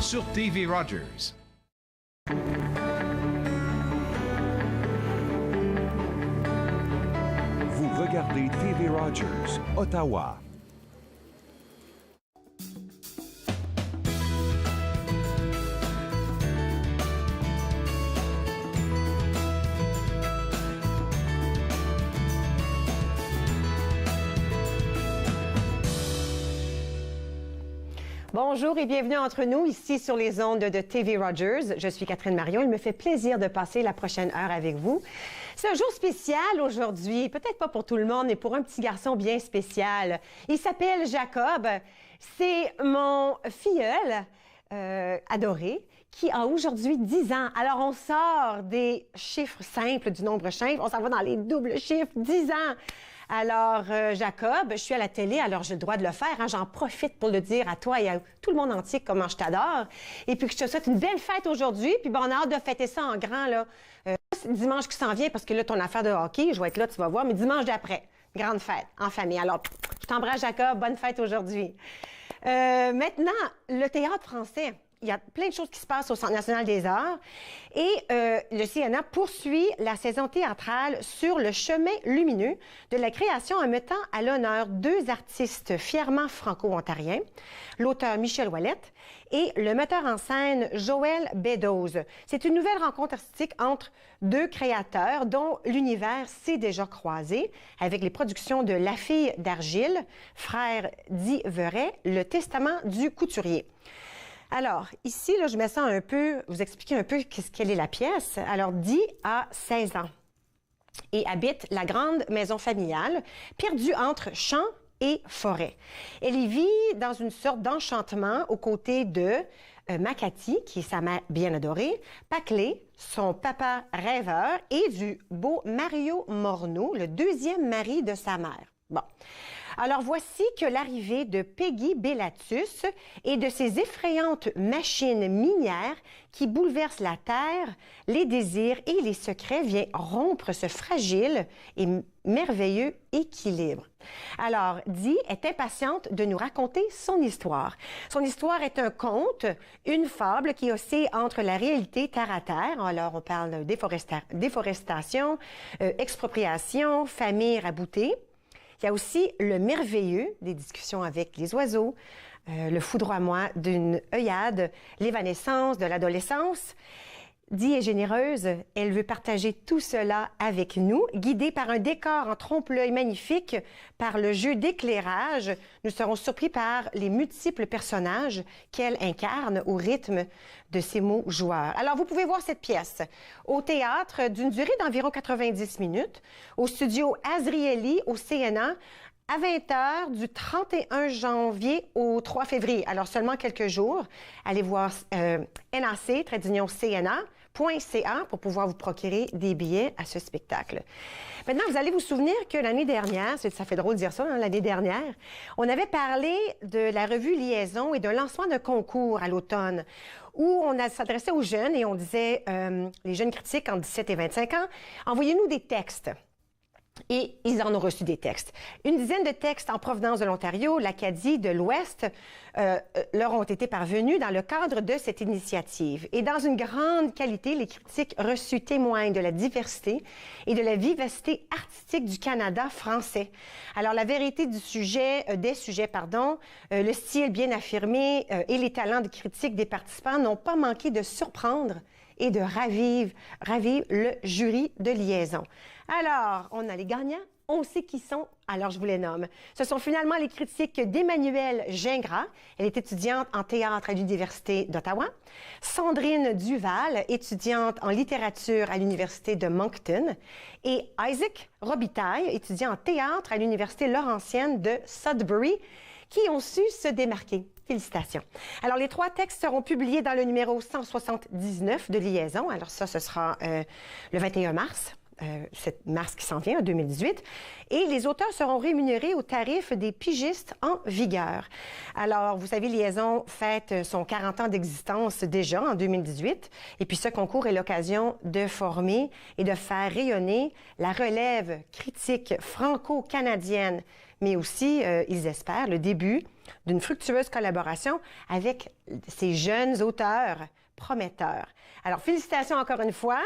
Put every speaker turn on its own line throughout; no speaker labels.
sur TV Rogers.
Vous regardez TV Rogers, Ottawa.
Bonjour et bienvenue entre nous ici sur les ondes de TV Rogers. Je suis Catherine Marion. Il me fait plaisir de passer la prochaine heure avec vous. C'est un jour spécial aujourd'hui, peut-être pas pour tout le monde, mais pour un petit garçon bien spécial. Il s'appelle Jacob. C'est mon filleul adoré qui a aujourd'hui 10 ans. Alors, on sort des chiffres simples du nombre chiffre. On s'en va dans les doubles chiffres, 10 ans. Alors, Jacob, je suis à la télé, alors j'ai le droit de le faire. Hein, j'en profite pour le dire à toi et à tout le monde entier comment je t'adore. Et puis que je te souhaite une belle fête aujourd'hui. Puis bon, on a hâte de fêter ça en grand, là. C'est dimanche qui s'en vient parce que là, ton affaire de hockey, je vais être là, tu vas voir. Mais dimanche d'après, grande fête en famille. Alors, je t'embrasse, Jacob. Bonne fête aujourd'hui. Maintenant, le théâtre français. Il y a plein de choses qui se passent au Centre national des arts et le CNA poursuit la saison théâtrale sur le chemin lumineux de la création en mettant à l'honneur deux artistes fièrement franco-ontariens, l'auteur Michel Ouellette et le metteur en scène Joël Beddoes. C'est une nouvelle rencontre artistique entre deux créateurs dont l'univers s'est déjà croisé avec les productions de La fille d'argile, Frère d'Yveray, Le testament du couturier. Alors, ici, là, je me sens un peu, vous expliquer un peu quelle est la pièce. Alors, Di a 16 ans et habite la grande maison familiale, perdue entre champs et forêt. Elle y vit dans une sorte d'enchantement aux côtés de Makati, qui est sa mère bien adorée, Paclé, son papa rêveur, et du beau Mario Morneau, le deuxième mari de sa mère. Bon. Alors, voici que l'arrivée de Peggy Bellatus et de ses effrayantes machines minières qui bouleversent la terre, les désirs et les secrets vient rompre ce fragile et merveilleux équilibre. Alors, Di est impatiente de nous raconter son histoire. Son histoire est un conte, une fable qui oscille entre la réalité terre à terre. Alors, on parle de déforestation, expropriation, famine raboutée. Il y a aussi le merveilleux des discussions avec les oiseaux, le foudroiement d'une œillade, l'évanescence de l'adolescence. Di est généreuse, elle veut partager tout cela avec nous, guidée par un décor en trompe-l'œil magnifique, par le jeu d'éclairage. Nous serons surpris par les multiples personnages qu'elle incarne au rythme de ses mots joueurs. Alors, vous pouvez voir cette pièce au théâtre d'une durée d'environ 90 minutes, au studio Azrieli, au CNA, à 20h du 31 janvier au 3 février. Alors, seulement quelques jours. Allez voir NAC-CNA.ca pour pouvoir vous procurer des billets à ce spectacle. Maintenant, vous allez vous souvenir que l'année dernière, ça fait drôle de dire ça, hein, l'année dernière, on avait parlé de la revue Liaison et d'un lancement de concours à l'automne où on s'adressait aux jeunes et on disait, les jeunes critiques entre 17 et 25 ans, envoyez-nous des textes. Et ils en ont reçu des textes. Une dizaine de textes en provenance de l'Ontario, l'Acadie, de l'Ouest leur ont été parvenus dans le cadre de cette initiative. Et dans une grande qualité, les critiques reçues témoignent de la diversité et de la vivacité artistique du Canada français. Alors, la vérité du sujet, le style bien affirmé et les talents de critique des participants n'ont pas manqué de surprendre et de ravivre le jury de liaison. Alors, on a les gagnants, on sait qui sont, alors je vous les nomme. Ce sont finalement les critiques d'Emmanuelle Gingras, elle est étudiante en théâtre à l'Université d'Ottawa, Sandrine Duval, étudiante en littérature à l'Université de Moncton, et Isaac Robitaille, étudiant en théâtre à l'Université Laurentienne de Sudbury, qui ont su se démarquer. Félicitations. Alors, les 3 textes seront publiés dans le numéro 179 de Liaison. Alors ça, ce sera le 21 mars. Cette mars qui s'en vient, en 2018. Et les auteurs seront rémunérés au tarif des pigistes en vigueur. Alors, vous savez, Liaison fête son 40 ans d'existence déjà en 2018. Et puis, ce concours est l'occasion de former et de faire rayonner la relève critique franco-canadienne mais aussi, ils espèrent, le début d'une fructueuse collaboration avec ces jeunes auteurs prometteurs. Alors, félicitations encore une fois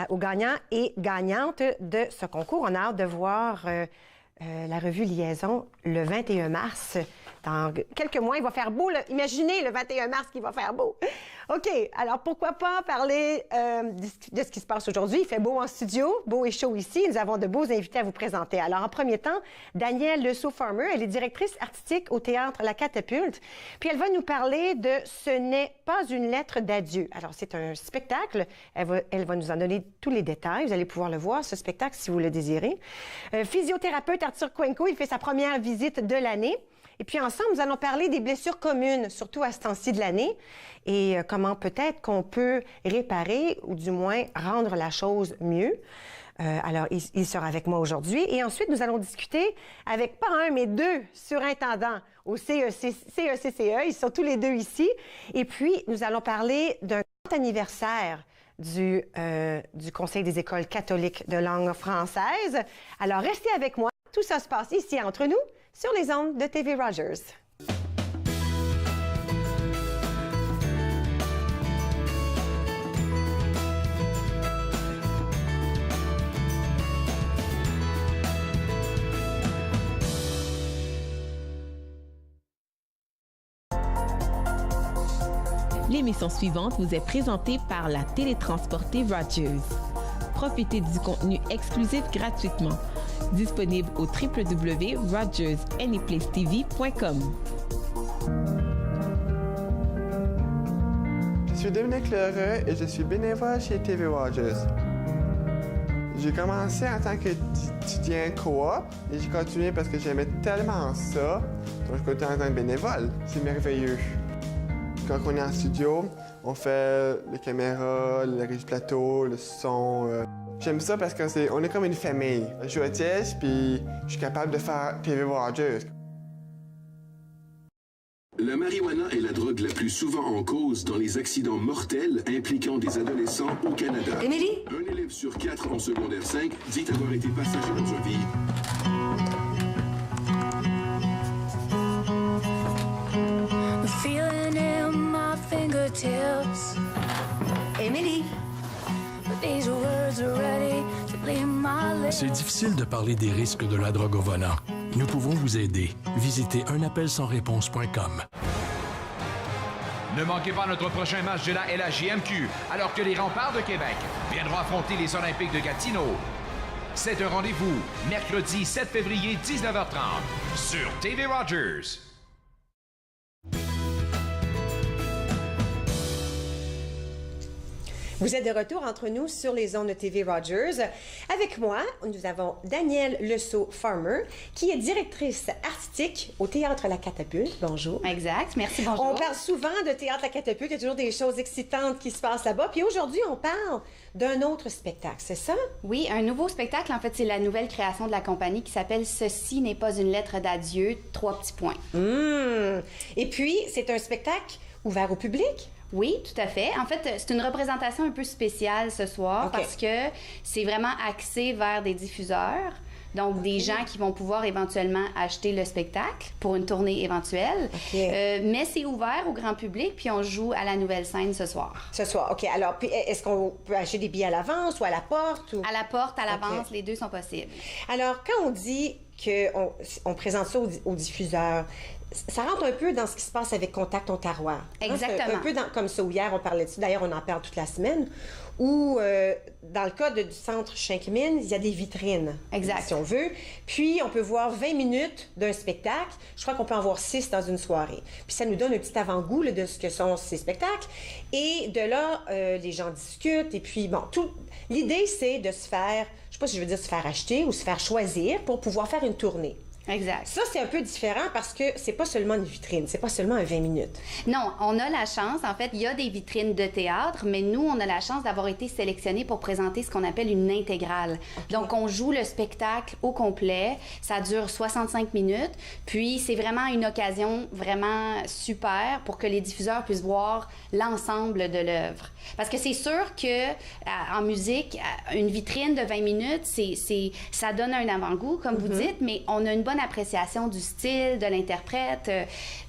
aux gagnants et gagnantes de ce concours. On a hâte de voir la revue Liaison le 21 mars. Dans quelques mois, il va faire beau. Imaginez le 21 mars qu'il va faire beau. OK, alors pourquoi pas parler de ce qui se passe aujourd'hui. Il fait beau en studio, beau et chaud ici. Nous avons de beaux invités à vous présenter. Alors, en premier temps, Danielle Lesault-Farmer, elle est directrice artistique au Théâtre La Catapulte. Puis, elle va nous parler de « Ce n'est pas une lettre d'adieu ». Alors, c'est un spectacle. Elle va nous en donner tous les détails. Vous allez pouvoir le voir, ce spectacle, si vous le désirez. Physiothérapeute Arthur Cuenco, il fait sa première visite de l'année. Et puis ensemble, nous allons parler des blessures communes, surtout à ce temps-ci de l'année, et comment peut-être qu'on peut réparer ou du moins rendre la chose mieux. Alors, il sera avec moi aujourd'hui. Et ensuite, nous allons discuter avec pas un, mais deux surintendants au CECCE. Ils sont tous les deux ici. Et puis, nous allons parler d'un grand anniversaire du Conseil des écoles catholiques de langue française. Alors, restez avec moi. Tout ça se passe ici entre nous, sur les ondes de TV Rogers.
L'émission suivante vous est présentée par la télétransportée Rogers. Profitez du contenu exclusif gratuitement. Disponible au www.rogersanyplacetv.com.
Je suis Dominique Lheureux et je suis bénévole chez TV Rogers. J'ai commencé en tant qu'étudiant coop et j'ai continué parce que j'aimais tellement ça. Donc je continue en tant que bénévole. C'est merveilleux. Quand on est en studio, on fait les caméras, le régie plateau, le son. J'aime ça parce qu'on est comme une famille. Je joue à Tiège, puis je suis capable de faire TV Rogers.
La marijuana est la drogue la plus souvent en cause dans les accidents mortels impliquant des adolescents au Canada.
Émilie?
Un élève sur 4 en secondaire 5 dit avoir été passager dans un véhicule.
Émilie?
C'est difficile de parler des risques de la drogue au volant. Nous pouvons vous aider. Visitez unappelsansréponse.com.
Ne manquez pas notre prochain match de la LHJMQ, alors que les Remparts de Québec viendront affronter les Olympiques de Gatineau. C'est un rendez-vous, mercredi 7 février, 19h30, sur TV Rogers.
Vous êtes de retour entre nous sur les ondes de TV Rogers. Avec moi, nous avons Danielle Lesault-Farmer, qui est directrice artistique au Théâtre La Catapulte. Bonjour.
Exact. Merci, bonjour.
On parle souvent de Théâtre La Catapulte. Il y a toujours des choses excitantes qui se passent là-bas. Puis aujourd'hui, on parle d'un autre spectacle, c'est ça?
Oui, un nouveau spectacle. En fait, c'est la nouvelle création de la compagnie qui s'appelle « Ceci n'est pas une lettre d'adieu », 3 petits points.
Et puis, c'est un spectacle ouvert au public?
Oui, tout à fait. En fait, c'est une représentation un peu spéciale ce soir parce que c'est vraiment axé vers des diffuseurs. Donc, des gens qui vont pouvoir éventuellement acheter le spectacle pour une tournée éventuelle. Mais c'est ouvert au grand public, puis on joue à la Nouvelle Scène ce soir.
Ce soir, OK. Alors, est-ce qu'on peut acheter des billets à l'avance ou à la porte? Ou...
À la porte, à l'avance, les deux sont possibles.
Alors, quand on dit qu'on présente ça aux diffuseurs, ça rentre un peu dans ce qui se passe avec Contact Ontario.
Exactement.
Un peu comme ça, où hier, on parlait dessus. D'ailleurs, on en parle toute la semaine. Où, dans le cas du centre Schenkmin, il y a des vitrines.
Exact.
Si on veut. Puis, on peut voir 20 minutes d'un spectacle. Je crois qu'on peut en voir 6 dans une soirée. Puis, ça nous donne un petit avant-goût de ce que sont ces spectacles. Et de là, les gens discutent. Et puis, bon, l'idée, c'est de se faire, je sais pas si je veux dire se faire acheter ou se faire choisir pour pouvoir faire une tournée.
Exact.
Ça, c'est un peu différent parce que c'est pas seulement une vitrine, c'est pas seulement un 20 minutes.
Non, on a la chance, en fait, il y a des vitrines de théâtre, mais nous, on a la chance d'avoir été sélectionnés pour présenter ce qu'on appelle une intégrale. Donc, on joue le spectacle au complet, ça dure 65 minutes, puis c'est vraiment une occasion vraiment super pour que les diffuseurs puissent voir l'ensemble de l'œuvre. Parce que c'est sûr que en musique, une vitrine de 20 minutes, ça donne un avant-goût, comme vous dites, mais on a une bonne bonne appréciation du style, de l'interprète.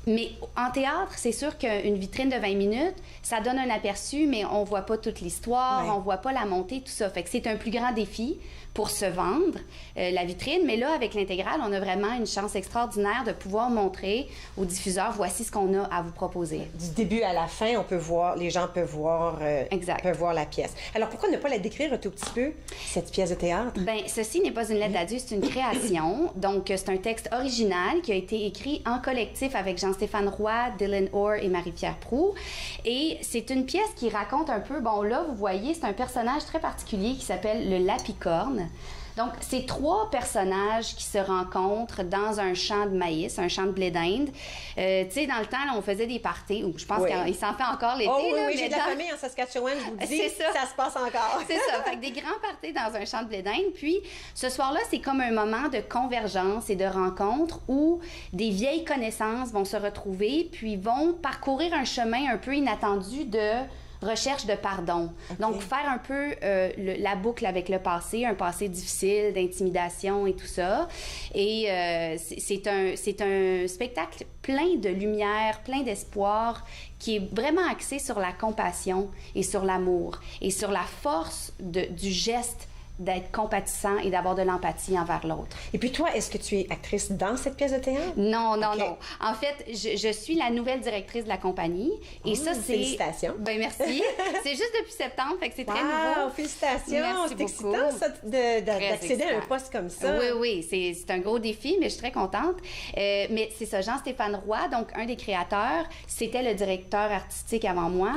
Mais en théâtre, c'est sûr qu'une vitrine de 20 minutes, ça donne un aperçu, mais on voit pas toute l'histoire, on voit pas la montée, tout ça. Fait que c'est un plus grand défi pour se vendre, la vitrine. Mais là, avec l'intégrale, on a vraiment une chance extraordinaire de pouvoir montrer aux diffuseurs, voici ce qu'on a à vous proposer.
Du début à la fin, on peut voir, les gens peuvent voir la pièce. Alors, pourquoi ne pas la décrire un tout petit peu, cette pièce de théâtre?
Bien, ceci n'est pas une lettre d'adieu, c'est une création. Donc, c'est un texte original qui a été écrit en collectif avec Jean-Stéphane Roy, Dylan Orr et Marie-Pierre Proulx. Et c'est une pièce qui raconte un peu, bon là, vous voyez, c'est un personnage très particulier qui s'appelle le Lapicorne. Donc, c'est 3 personnages qui se rencontrent dans un champ de maïs, un champ de blé d'Inde. Tu sais, dans le temps, là, on faisait des parties, ou je pense qu'il s'en fait encore l'été.
Oh oui,
là,
oui, j'ai de la famille en Saskatchewan, je vous dis, ça se passe encore.
C'est ça, fait que des grands parties dans un champ de blé d'Inde. Puis, ce soir-là, c'est comme un moment de convergence et de rencontre où des vieilles connaissances vont se retrouver, puis vont parcourir un chemin un peu inattendu de recherche de pardon. Donc, faire un peu la boucle avec le passé, un passé difficile, d'intimidation et tout ça. Et c'est un spectacle plein de lumière, plein d'espoir, qui est vraiment axé sur la compassion et sur l'amour et sur la force du geste d'être compatissant et d'avoir de l'empathie envers l'autre.
Et puis toi, est-ce que tu es actrice dans cette pièce de théâtre?
Non. En fait, je suis la nouvelle directrice de la compagnie. Et ça, c'est...
Félicitations.
Ben merci. C'est juste depuis septembre, fait que c'est très nouveau.
Félicitations.
Merci
c'est excitant, ça, d'accéder à un poste comme ça.
Oui, c'est un gros défi, mais je suis très contente. Mais c'est ça, Jean-Stéphane Roy, donc un des créateurs, c'était le directeur artistique avant moi.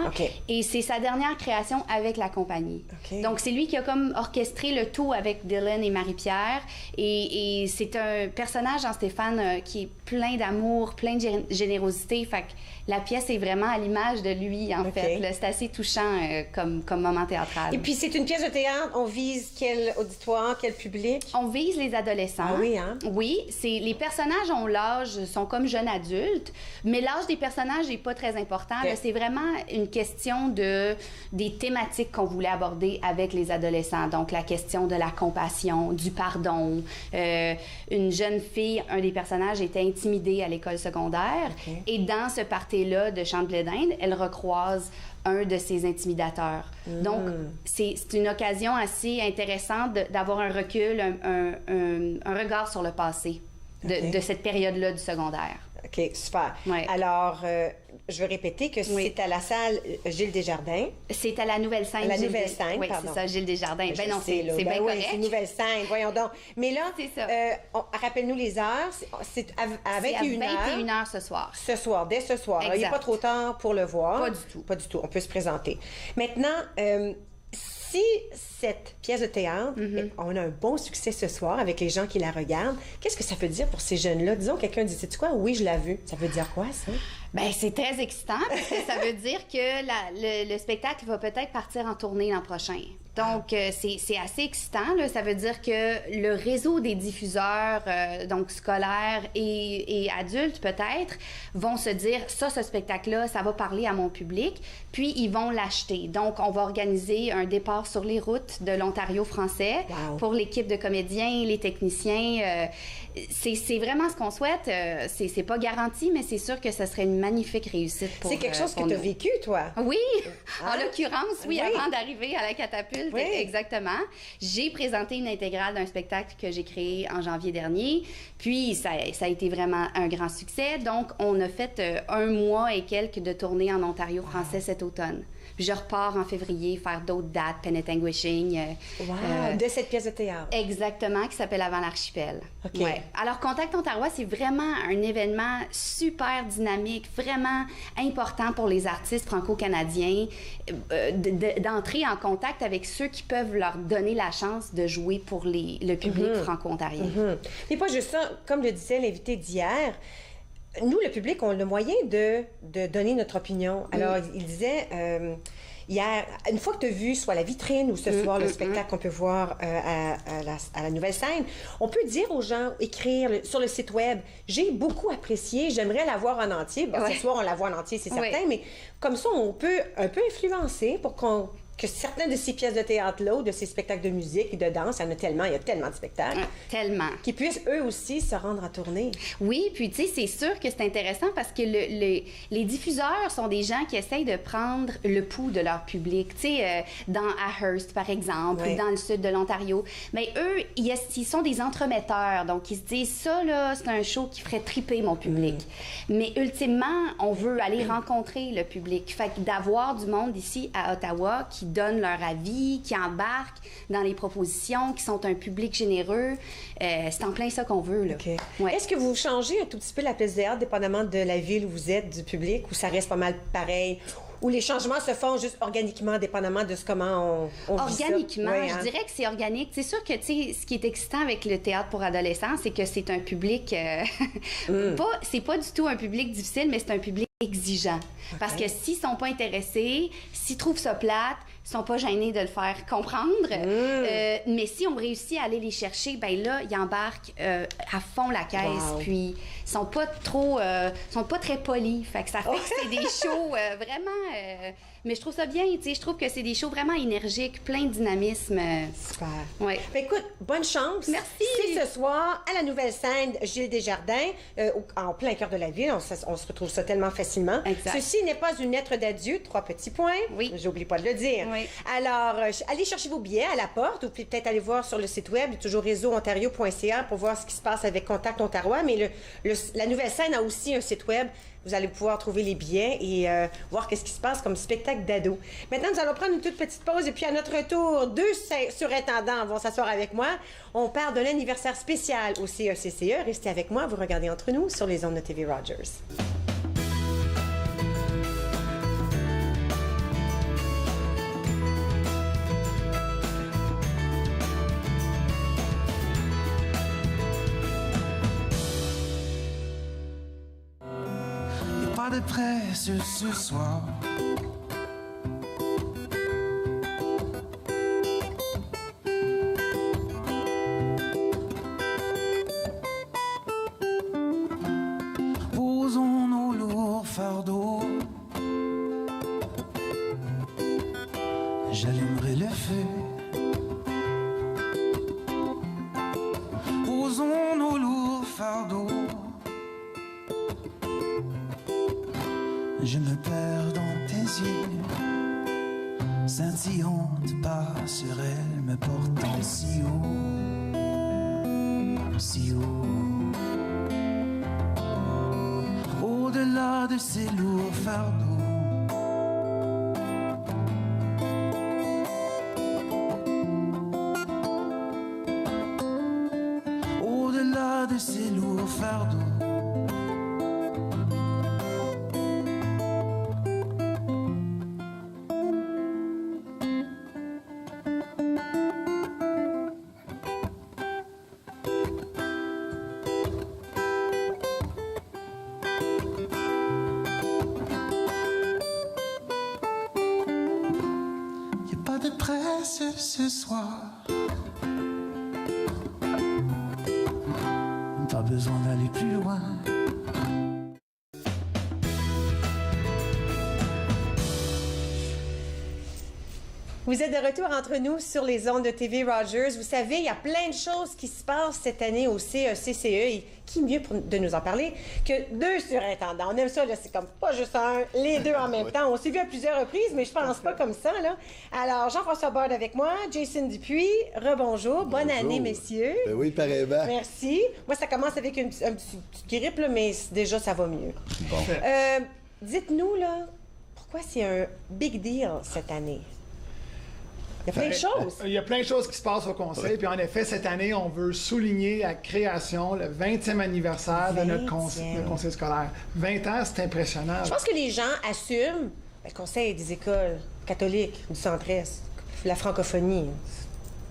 Et c'est sa dernière création avec la compagnie. Donc, c'est lui qui a comme orchestré le tout avec Dylan et Marie-Pierre. Et c'est un personnage, Jean-Stéphane, qui est plein d'amour, plein de générosité. Fait que la pièce est vraiment à l'image de lui, en fait. C'est assez touchant comme moment théâtral.
Et puis, c'est une pièce de théâtre. On vise quel auditoire, quel public?
On vise les adolescents.
Ah oui, hein?
Oui. Les personnages ont l'âge, sont comme jeunes adultes, mais l'âge des personnages n'est pas très important. C'est vraiment une question des thématiques qu'on voulait aborder avec les adolescents. Donc, la question de la compassion, du pardon. Une jeune fille, un des personnages, était intimidée à l'école secondaire. Et dans ce party-là de Champ de blé d'Inde, elle recroise un de ses intimidateurs. Donc, c'est une occasion assez intéressante d'avoir un recul, un regard sur le passé de cette période-là du secondaire.
OK, super. Alors, je veux répéter que c'est à la salle Gilles Desjardins.
C'est à la Nouvelle Scène.
La Nouvelle Scène,
oui, c'est ça, Gilles Desjardins. Ben non, c'est bien correct.
C'est Nouvelle Scène, voyons donc. Mais là, rappelle-nous les heures. C'est à 21h.
À 21h ce soir.
Dès ce soir. Il n'y a pas trop tard pour le voir.
Pas du tout.
Pas du tout. On peut se présenter. Maintenant, si cette pièce de théâtre, on a un bon succès ce soir avec les gens qui la regardent, qu'est-ce que ça veut dire pour ces jeunes-là? Disons, quelqu'un dit, sais-tu quoi? Oui, je l'ai vu. Ça veut dire quoi, ça?
Bien, c'est très excitant parce que ça veut dire que le spectacle va peut-être partir en tournée l'an prochain. Donc, c'est assez excitant. Là. Ça veut dire que le réseau des diffuseurs, donc scolaires et adultes peut-être, vont se dire, ce spectacle-là, ça va parler à mon public, puis ils vont l'acheter. Donc, on va organiser un départ sur les routes de l'Ontario français pour l'équipe de comédiens, les techniciens. C'est vraiment ce qu'on souhaite. C'est pas garanti, mais c'est sûr que ce serait une magnifique réussite pour
C'est quelque chose que tu as vécu, toi?
Oui, en l'occurrence, oui, avant d'arriver à la catapulte. Exactement. J'ai présenté une intégrale d'un spectacle que j'ai créé en janvier dernier, puis ça a été vraiment un grand succès. Donc, on a fait 1 mois et quelques de tournée en Ontario français cet automne. Puis je repars en février faire d'autres dates, Penetanguishing.
De cette pièce de théâtre.
Exactement, qui s'appelle Avant l'archipel. Alors, Contact Ontario, c'est vraiment un événement super dynamique, vraiment important pour les artistes franco-canadiens d'entrer en contact avec ceux qui peuvent leur donner la chance de jouer pour le public franco-ontarien.
Mais pas juste ça, comme le disait l'invité d'hier, nous, le public, on a le moyen de donner notre opinion. Alors, il disait hier, une fois que tu as vu soit la vitrine ou ce soir le spectacle qu'on peut voir à la Nouvelle Scène, on peut dire aux gens, écrire sur le site web, j'ai beaucoup apprécié, j'aimerais la voir en entier. Bon, ce soir, on la voit en entier, c'est certain, mais comme ça, on peut un peu influencer pour qu'on que certaines de ces pièces de théâtre-là ou de ces spectacles de musique et de danse, il y a tellement de spectacles.
Tellement.
Qui puissent eux aussi se rendre en tournée.
Oui, puis tu sais, c'est sûr que c'est intéressant parce que les diffuseurs sont des gens qui essayent de prendre le pouls de leur public. Tu sais, à Hearst, par exemple, ou dans le sud de l'Ontario. Mais eux, ils sont des entremetteurs. Donc, ils se disent, ça, là, c'est un show qui ferait triper mon public. Mais ultimement, on veut aller rencontrer le public. Fait que d'avoir du monde ici à Ottawa qui donne leur avis, qui embarquent dans les propositions, qui sont un public généreux, c'est en plein ça qu'on veut, là.
Okay.
Ouais.
Est-ce que vous changez un tout petit peu la pièce de théâtre, dépendamment de la ville où vous êtes, du public, ou ça reste pas mal pareil? Ou les changements se font juste organiquement, dépendamment de comment on vit
Organiquement,
ça? Ouais,
je dirais que c'est organique. C'est sûr que, tu sais, ce qui est excitant avec le théâtre pour adolescents, c'est que c'est un public... c'est pas du tout un public difficile, mais c'est un public exigeant. Parce que s'ils sont pas intéressés, s'ils trouvent ça plate, ils sont pas gênés de le faire comprendre. Mais si on réussit à aller les chercher, ben là, ils embarquent à fond la caisse. Wow. Puis ils sont pas très polis. Fait que ça fait que c'est des shows vraiment... mais je trouve ça bien, tu sais. Je trouve que c'est des shows vraiment énergiques, plein de dynamisme.
Super.
Ouais.
Ben écoute, bonne chance.
Merci.
C'est ce soir à la nouvelle scène Gilles Desjardins, en plein cœur de la ville. On se retrouve ça tellement facilement.
Exact.
Ceci n'est pas une lettre d'adieu. 3 petits points.
Oui.
J'oublie pas de le dire.
Oui.
Alors, allez chercher vos billets à la porte ou peut-être aller voir sur le site web, toujours réseauontario.ca pour voir ce qui se passe avec Contact Ontario. Mais la nouvelle scène a aussi un site web. Vous allez pouvoir trouver les billets et voir qu'est-ce qui se passe comme spectacle d'ado. Maintenant, nous allons prendre une toute petite pause et puis à notre retour, 2 surintendants vont s'asseoir avec moi. On parle d'un anniversaire spécial au CECCE. Restez avec moi, vous regardez Entre nous sur les ondes de TV Rogers.
Pas de presse ce soir. Posons nos lourds fardeaux. J'allumerai le feu. Posons nos lourds fardeaux. Je me perds dans tes yeux, scintillante passerelle me portant si haut, si haut. Au-delà de ces lourds fardeaux, au-delà de ces lourds fardeaux. Ce soir, pas besoin d'aller plus loin.
Vous êtes de retour entre nous sur les ondes de TV Rogers. Vous savez, il y a plein de choses qui se passent cette année au CECCE. Et qui mieux de nous en parler que 2 surintendants? On aime ça, là, c'est comme pas juste un, les 2 en même temps. On s'est vu à plusieurs reprises, mais je pense pas comme ça, là. Alors, Jean-François Bard avec moi, Jason Dupuis, rebonjour. Bonne année, messieurs.
Ben oui, pareillement.
Merci. Moi, ça commence avec une petite grippe, là, mais déjà, ça va mieux.
Bon.
Dites-nous, là, pourquoi c'est un big deal cette année? Il y a plein de choses.
Il y a plein de choses qui se passent au Conseil. Puis en effet, cette année, on veut souligner la création, le 20e anniversaire de notre Conseil scolaire. 20 ans, c'est impressionnant.
Je pense que les gens assument le Conseil des écoles catholiques du Centre-Est, la francophonie.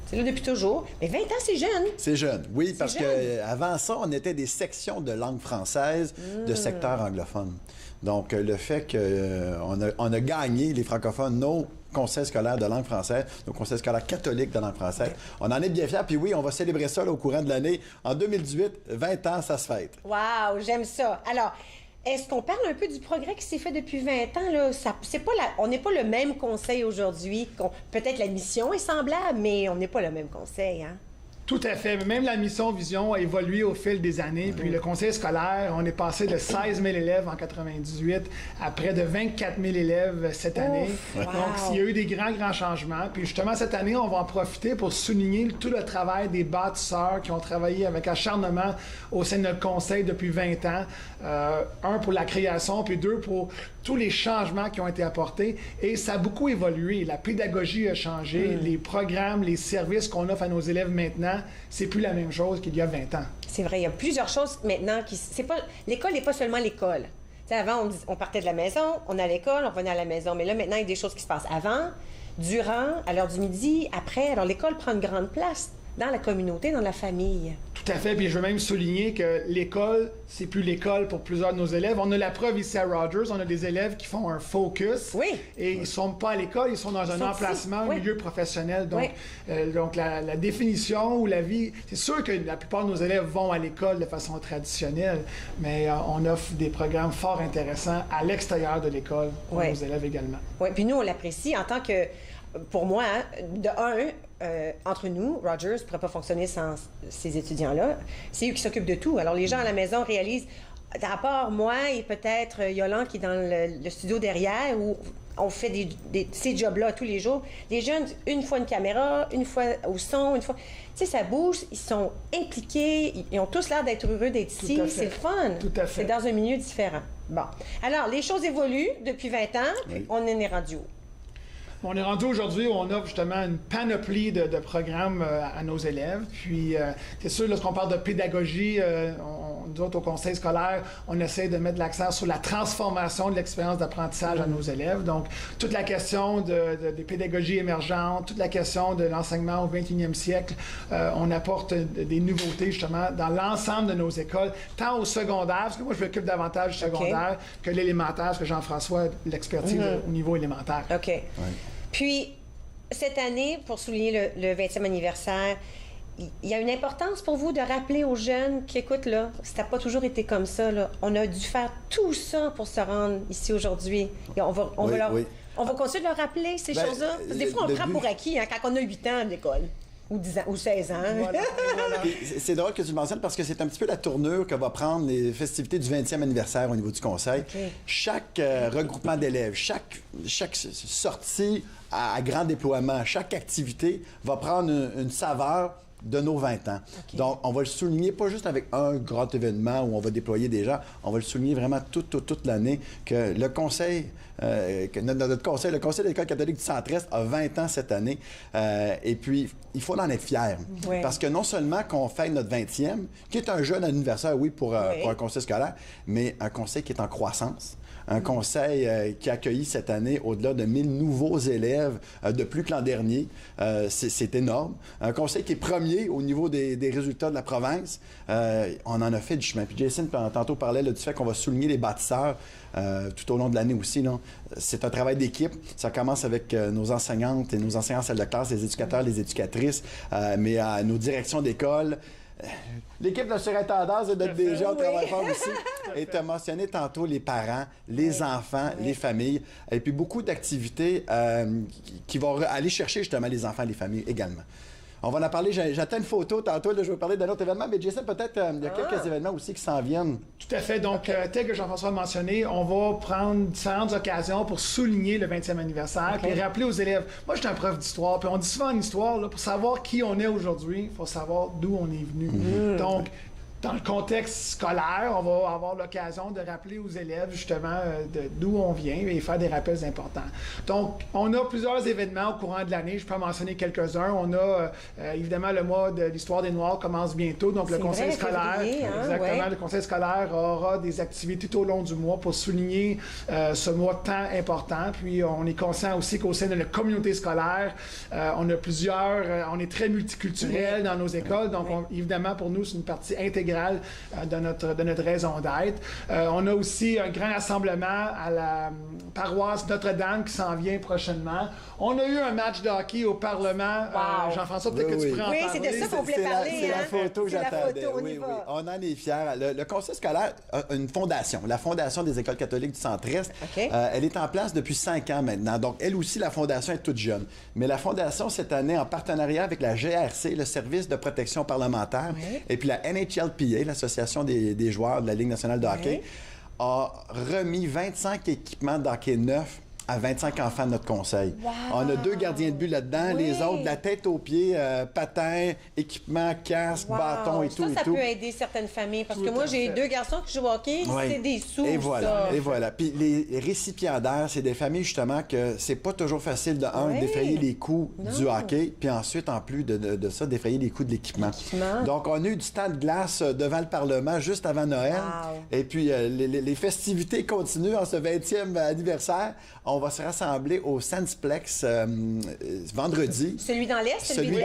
C'est là depuis toujours. Mais 20 ans, c'est jeune.
C'est jeune, oui, parce qu'avant ça, on était des sections de langue française de secteur anglophone. Donc, le fait qu'on a gagné, les francophones, nos conseils scolaires de langue française, nos conseils scolaires catholiques de langue française, on en est bien fiers. Puis oui, on va célébrer ça là, au courant de l'année. En 2018, 20 ans, ça se fête.
Wow, j'aime ça. Alors, est-ce qu'on parle un peu du progrès qui s'est fait depuis 20 ans? Là? On n'est pas le même conseil aujourd'hui. Peut-être la mission est semblable, mais on n'est pas le même conseil. Hein?
Tout à fait. Même la mission Vision a évolué au fil des années. Puis le conseil scolaire, on est passé de 16 000 élèves en 98 à près de 24 000 élèves cette année.
Wow.
Donc, il y a eu des grands changements. Puis justement, cette année, on va en profiter pour souligner tout le travail des bâtisseurs qui ont travaillé avec acharnement au sein de notre conseil depuis 20 ans. Un, pour la création, puis deux, pour tous les changements qui ont été apportés. Et ça a beaucoup évolué. La pédagogie a changé. Les programmes, les services qu'on offre à nos élèves maintenant, c'est plus la même chose qu'il y a 20 ans.
C'est vrai, il y a plusieurs choses maintenant qui... L'école n'est pas seulement l'école. T'sais, avant, on partait de la maison, on allait à l'école, on revenait à la maison. Mais là, maintenant, il y a des choses qui se passent avant, durant, à l'heure du midi, après. Alors, l'école prend une grande place dans la communauté, dans la famille.
Tout à fait. Puis je veux même souligner que l'école, c'est plus l'école pour plusieurs de nos élèves. On a la preuve ici à Rogers. On a des élèves qui font un focus.
Oui.
Et ils ne sont pas à l'école, ils sont dans un emplacement, un milieu professionnel. Donc, donc la définition ou la vie... C'est sûr que la plupart de nos élèves vont à l'école de façon traditionnelle, mais on offre des programmes fort intéressants à l'extérieur de l'école pour nos élèves également.
Oui, puis nous, on l'apprécie en tant que... Pour moi, entre nous, Rogers ne pourrait pas fonctionner sans ces étudiants-là. C'est eux qui s'occupent de tout. Alors, les gens à la maison réalisent, à part moi et peut-être Yolande qui est dans le studio derrière, où on fait ces jobs-là tous les jours. Les jeunes, une fois une caméra, une fois au son, une fois... Tu sais, ça bouge, ils sont impliqués, ils ont tous l'air d'être heureux d'être ici. C'est le fun.
Tout à fait.
C'est dans un milieu différent. Bon. Alors, les choses évoluent depuis 20 ans, puis on en est rendu où?
On est rendu aujourd'hui où on offre justement une panoplie de programmes à nos élèves. Puis, c'est sûr, lorsqu'on parle de pédagogie, nous autres, au conseil scolaire, on essaie de mettre l'accent sur la transformation de l'expérience d'apprentissage à nos élèves. Donc, toute la question des pédagogies émergentes, toute la question de l'enseignement au 21e siècle, on apporte des nouveautés justement dans l'ensemble de nos écoles, tant au secondaire, parce que moi, je m'occupe davantage du secondaire que l'élémentaire, parce que Jean-François a l'expertise au niveau élémentaire.
OK. Ouais. Puis, cette année, pour souligner le 20e anniversaire, il y a une importance pour vous de rappeler aux jeunes qui écoutent, là, ça n'a pas toujours été comme ça, là. On a dû faire tout ça pour se rendre ici aujourd'hui. On va continuer de leur rappeler ces choses-là. Des fois, on le prend pour acquis, hein, quand on a 8 ans à l'école. Ou 10 ans, ou 16 ans. Voilà.
C'est drôle que tu le mentionnes parce que c'est un petit peu la tournure que va prendre les festivités du 20e anniversaire au niveau du conseil. Okay. Chaque regroupement d'élèves, chaque sortie à grand déploiement, chaque activité va prendre une saveur de nos 20 ans. Okay. Donc, on va le souligner pas juste avec un grand événement où on va déployer des gens, on va le souligner vraiment toute l'année que le conseil, notre conseil, le conseil de l'École catholique du Centre-Est a 20 ans cette année. Et puis, il faut en être fier. Oui. Parce que non seulement qu'on fête notre 20e, qui est un jeune anniversaire, oui, pour un conseil scolaire, mais un conseil qui est en croissance. Un conseil qui a accueilli cette année au-delà de 1000 nouveaux élèves de plus que l'an dernier. C'est énorme. Un conseil qui est premier au niveau des résultats de la province. On en a fait du chemin. Puis Jason tantôt parlait là, du fait qu'on va souligner les bâtisseurs tout au long de l'année aussi. C'est un travail d'équipe. Ça commence avec nos enseignantes et nos enseignants salles de classe, les éducateurs, les éducatrices, mais à nos directions d'école. L'équipe de surintendance et de DG, on travaille fort aussi. Et tu as mentionné tantôt les parents, les enfants, les familles, et puis beaucoup d'activités qui vont aller chercher justement les enfants et les familles également. On va en parler. J'attends une photo tantôt. Là, je vais parler d'un autre événement, mais Jason, peut-être il y a quelques événements aussi qui s'en viennent.
Tout à fait. Donc, tel que Jean-François a mentionné, on va prendre différentes occasions pour souligner le 20e anniversaire et rappeler aux élèves. Moi, je suis un prof d'histoire, puis on dit souvent en histoire, là, pour savoir qui on est aujourd'hui, il faut savoir d'où on est venu. Donc, dans le contexte scolaire, on va avoir l'occasion de rappeler aux élèves justement d'où on vient et faire des rappels importants. Donc, on a plusieurs événements au courant de l'année. Je peux en mentionner quelques-uns. On a évidemment le mois de l'histoire des Noirs commence bientôt. Donc, le conseil scolaire, le conseil scolaire aura des activités tout au long du mois pour souligner ce mois tant important. Puis, on est conscient aussi qu'au sein de la communauté scolaire, on a on est très multiculturel dans nos écoles. Donc, évidemment, pour nous, c'est une partie intégrante intégrale de notre raison d'être. On a aussi un grand rassemblement à la paroisse Notre-Dame qui s'en vient prochainement. On a eu un match de hockey au Parlement. Jean-François, peut-être que tu pourrais en parler.
Oui, c'est de ça qu'on voulait parler.
C'est la photo que j'attendais.
Oui, oui.
On en est fiers. Le conseil scolaire a une fondation, la Fondation des écoles catholiques du Centre-Est.
Okay.
Elle est en place depuis 5 ans maintenant. Donc, elle aussi, la fondation est toute jeune. Mais la fondation, cette année, en partenariat avec la GRC, le service de protection parlementaire, et puis la NHLPA, l'Association des joueurs de la Ligue nationale de hockey, a remis 25 équipements de hockey neufs à 25 enfants de notre conseil.
Wow.
On a 2 gardiens de but là-dedans, les autres de la tête aux pieds, patins, équipements, casques, bâtons et tout.
Ça peut aider certaines familles, parce que moi, j'ai 2 garçons qui jouent au hockey, c'est des sous,
et voilà,
ça.
Et voilà. Puis les récipiendaires, c'est des familles, justement, que c'est pas toujours facile, d'effrayer les coûts du hockey, puis ensuite, en plus de ça, d'effrayer les coûts de l'équipement. Donc, on a eu du temps de glace devant le Parlement juste avant Noël.
Wow.
Et puis, les festivités continuent en ce 20e anniversaire. On va se rassembler au Sandsplex vendredi.
Celui dans l'Est?
Celui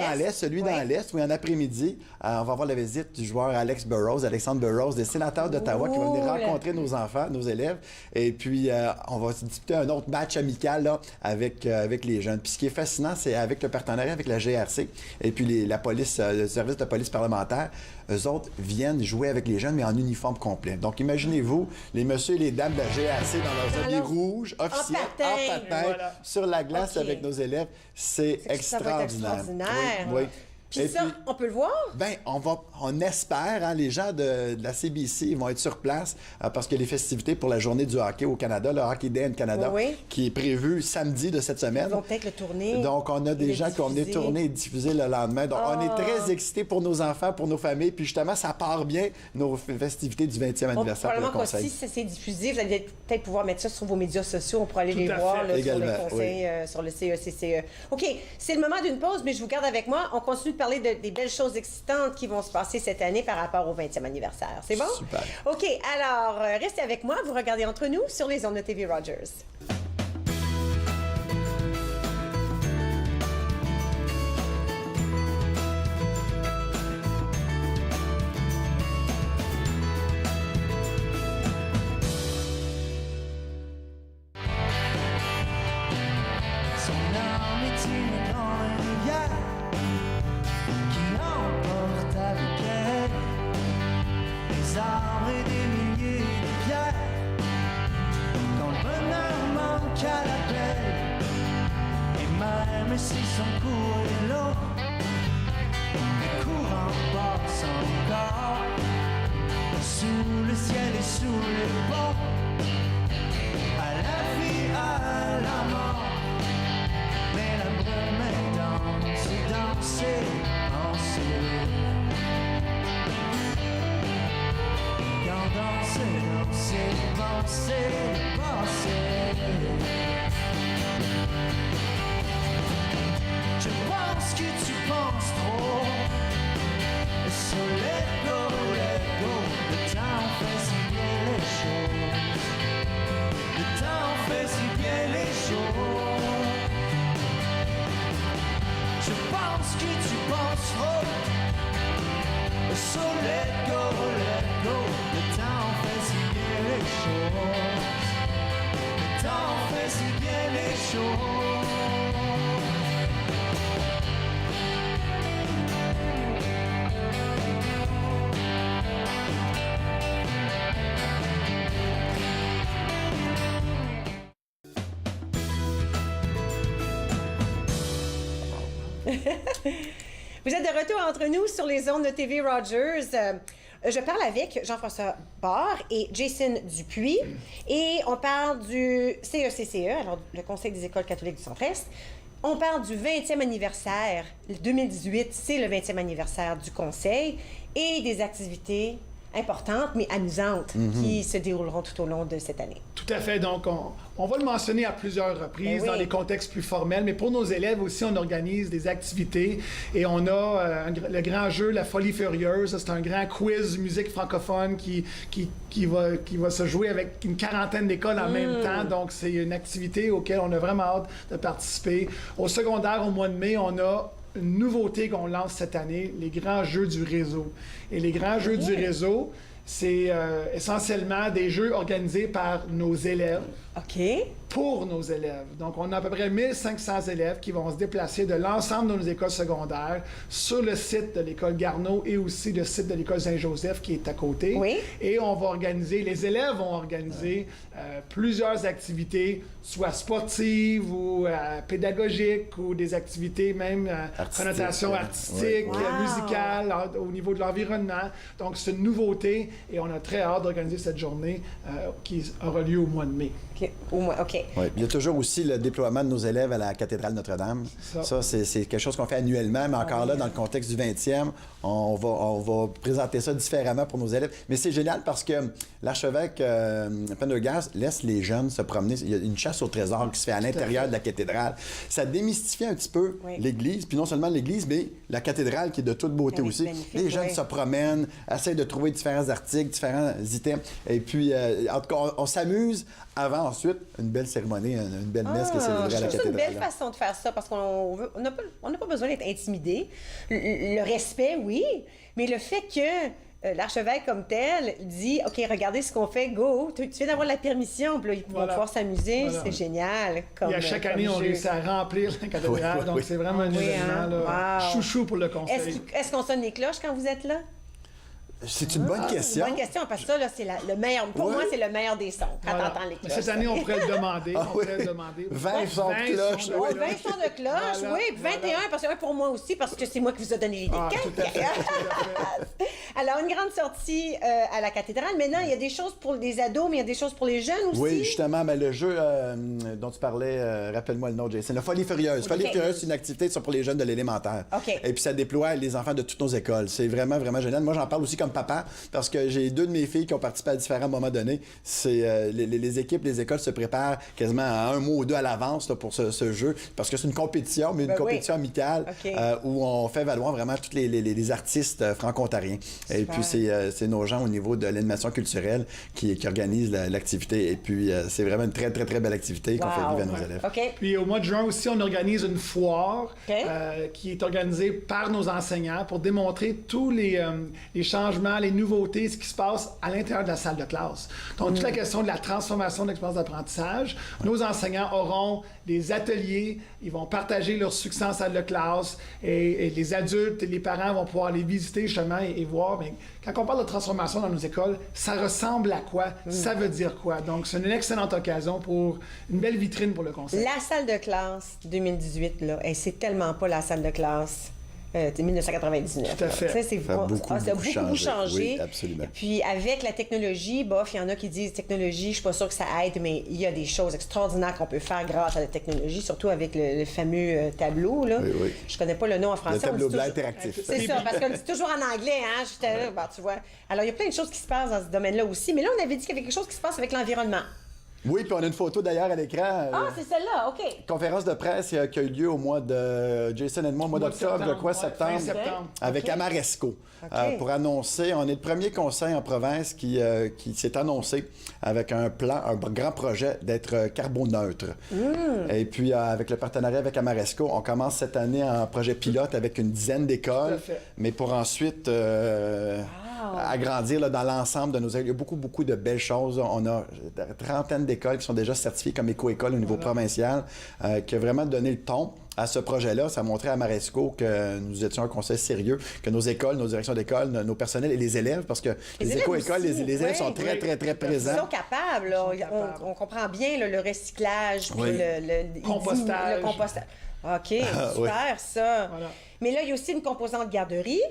dans l'Est, oui, en après-midi. On va avoir la visite du joueur Alexandre Burroughs, des sénateurs d'Ottawa qui vont venir rencontrer nos enfants, nos élèves. Et puis, on va se disputer un autre match amical là, avec les jeunes. Puis ce qui est fascinant, c'est avec le partenariat avec la GRC et puis la police, le service de police parlementaire, eux autres viennent jouer avec les jeunes, mais en uniforme complet. Donc, imaginez-vous, les messieurs et les dames de la GRC dans leurs habits rouges, officiels, en patin, sur la glace avec nos élèves. C'est extraordinaire. Oui.
Puis ça, on peut le voir?
Bien, on espère, les gens de la CBC vont être sur place parce que les festivités pour la journée du hockey au Canada, le Hockey Day in Canada, qui est prévu samedi de cette semaine.
Ils vont peut-être le tourner.
Donc, on a des gens qui vont venir tourner et diffuser le lendemain. Donc, on est très excités pour nos enfants, pour nos familles. Puis justement, ça part bien, nos festivités du 20e anniversaire pour le conseil.
Si c'est diffusé, vous allez peut-être pouvoir mettre ça sur vos médias sociaux. On pourra aller les voir là, sur le conseil, sur le CECCE. OK, c'est le moment d'une pause, mais je vous garde avec moi. On continue de parler des belles choses excitantes qui vont se passer cette année par rapport au 20e anniversaire. C'est bon?
Super.
OK, alors, restez avec moi. Vous regardez Entre nous sur les ondes de TV Rogers. Vous êtes de retour entre nous sur les ondes de TV Rogers. Je parle avec Jean-François Barre et Jason Dupuis et on parle du CECCE, alors le Conseil des écoles catholiques du Centre-Est. On parle du 20e anniversaire. 2018, c'est le 20e anniversaire du Conseil et des activités importantes, mais amusantes, qui se dérouleront tout au long de cette année.
Tout à fait. Donc, on va le mentionner à plusieurs reprises dans des contextes plus formels, mais pour nos élèves aussi, on organise des activités et on a le grand jeu La Folie Furieuse. C'est un grand quiz musique francophone qui va se jouer avec une quarantaine d'écoles en même temps. Donc, c'est une activité auquel on a vraiment hâte de participer. Au secondaire, au mois de mai, on a une nouveauté qu'on lance cette année, les grands jeux du réseau. Et les grands jeux du réseau, c'est essentiellement des jeux organisés par nos élèves.
OK.
Pour nos élèves. Donc, on a à peu près 1500 élèves qui vont se déplacer de l'ensemble de nos écoles secondaires sur le site de l'école Garneau et aussi le site de l'école Saint-Joseph qui est à côté.
Oui.
Et on va organiser, les élèves vont organiser plusieurs activités, soit sportives ou pédagogiques ou des activités même connotation artistique, musicale, au niveau de l'environnement. Donc, c'est une nouveauté et on a très hâte d'organiser cette journée qui aura lieu au mois de mai.
OK.
Oui. Il y a toujours aussi le déploiement de nos élèves à la cathédrale Notre-Dame. Ça, c'est quelque chose qu'on fait annuellement, mais encore là, dans le contexte du 20e, on va présenter ça différemment pour nos élèves. Mais c'est génial parce que l'archevêque Pendergast laisse les jeunes se promener. Il y a une chasse au trésor qui se fait à l'intérieur de la cathédrale. Ça démystifie un petit peu l'Église, puis non seulement l'Église, mais la cathédrale qui est de toute beauté aussi. Les jeunes se promènent, essayent de trouver différents articles, différents items. Et puis, en tout cas, on s'amuse avant ensuite une belle cérémonie, une belle messe qui est célébrée à la cathédrale.
C'est une belle façon de faire ça parce qu'on n'a pas besoin d'être intimidé. Le respect, oui, mais le fait que l'archevêque comme tel dit « OK, regardez ce qu'on fait, go! Tu viens d'avoir la permission, puis là, ils vont pouvoir s'amuser, c'est génial. »
Et chaque année, on réussit à remplir la cathédrale, donc c'est vraiment un événement chouchou pour le conseil.
Est-ce qu'on sonne les cloches quand vous êtes là?
C'est une bonne question.
Bonne question, parce que ça, là, c'est le meilleur. Pour moi, c'est le meilleur des sons, quand t'entends les cloches.
Cette année, on pourrait le demander.
20 sons de cloches.
20 sons de cloches, oui. 21, parce que un pour moi aussi, parce que c'est moi qui vous ai donné l'idée. Alors, une grande sortie à la cathédrale. Maintenant, il y a des choses pour les ados, mais il y a des choses pour les jeunes aussi.
Oui, justement, mais le jeu dont tu parlais, rappelle-moi le nom, Jason, la Folie Furieuse. Folie Furieuse, c'est une activité pour les jeunes de l'élémentaire. Et puis, ça déploie les enfants de toutes nos écoles. C'est vraiment, vraiment génial. Moi, j'en parle aussi comme papa, parce que j'ai 2 de mes filles qui ont participé à différents moments donnés. C'est les équipes, les écoles se préparent quasiment à 1 mois ou 2 à l'avance pour ce jeu, parce que c'est une compétition, mais une compétition amicale où on fait valoir vraiment tous les artistes franco-ontariens. Et puis c'est nos gens au niveau de l'animation culturelle qui organisent l'activité. Et puis c'est vraiment une très, très, très belle activité qu'on fait vivre à nos élèves.
Puis au mois de juin aussi, on organise une foire qui est organisée par nos enseignants pour démontrer tous les changements, les nouveautés, ce qui se passe à l'intérieur de la salle de classe. Donc, toute la question de la transformation de l'expérience d'apprentissage, nos enseignants auront des ateliers, ils vont partager leur succès en salle de classe et les adultes et les parents vont pouvoir les visiter justement et voir. Mais quand on parle de transformation dans nos écoles, ça ressemble à quoi? Ça veut dire quoi? Donc, c'est une excellente occasion pour une belle vitrine pour le conseil.
La salle de classe 2018, là, c'est tellement pas la salle de classe 1999.
Tout à fait.
Ça a beaucoup changé. Oui, absolument.
Puis avec la technologie, bof, il y en a qui disent technologie, je suis pas sûre que ça aide, mais il y a des choses extraordinaires qu'on peut faire grâce à la technologie, surtout avec le fameux tableau. Là.
Oui.
Je connais pas le nom en français.
Le tableau blanc interactif.
C'est ça, parce qu'on le dit toujours en anglais, hein. J'étais là, ben, tu vois. Alors, il y a plein de choses qui se passent dans ce domaine-là aussi, mais là, on avait dit qu'il y avait quelque chose qui se passe avec l'environnement.
Oui, puis on a une photo d'ailleurs à l'écran.
C'est celle-là, OK.
Conférence de presse qui a eu lieu au mois de... Jason et moi, au mois d'octobre, septembre, avec Ameresco. Pour annoncer, on est le premier conseil en province qui s'est annoncé avec un plan, un grand projet d'être carboneutre. Et puis, avec le partenariat avec Ameresco, on commence cette année un projet pilote avec une dizaine d'écoles, mais pour ensuite... agrandir dans l'ensemble de nos écoles. Il y a beaucoup, beaucoup de belles choses. On a une trentaine d'écoles qui sont déjà certifiées comme éco-école au niveau provincial, qui a vraiment donné le ton à ce projet-là. Ça a montré à Ameresco que nous étions un conseil sérieux, que nos écoles, nos directions d'école, nos personnels et les élèves, parce que les éco-écoles, les élèves sont très, très, très présents.
Ils sont capables. Là. On comprend bien là, le recyclage, le compostage. OK, super, ça. Voilà. Mais là, il y a aussi une composante garderie.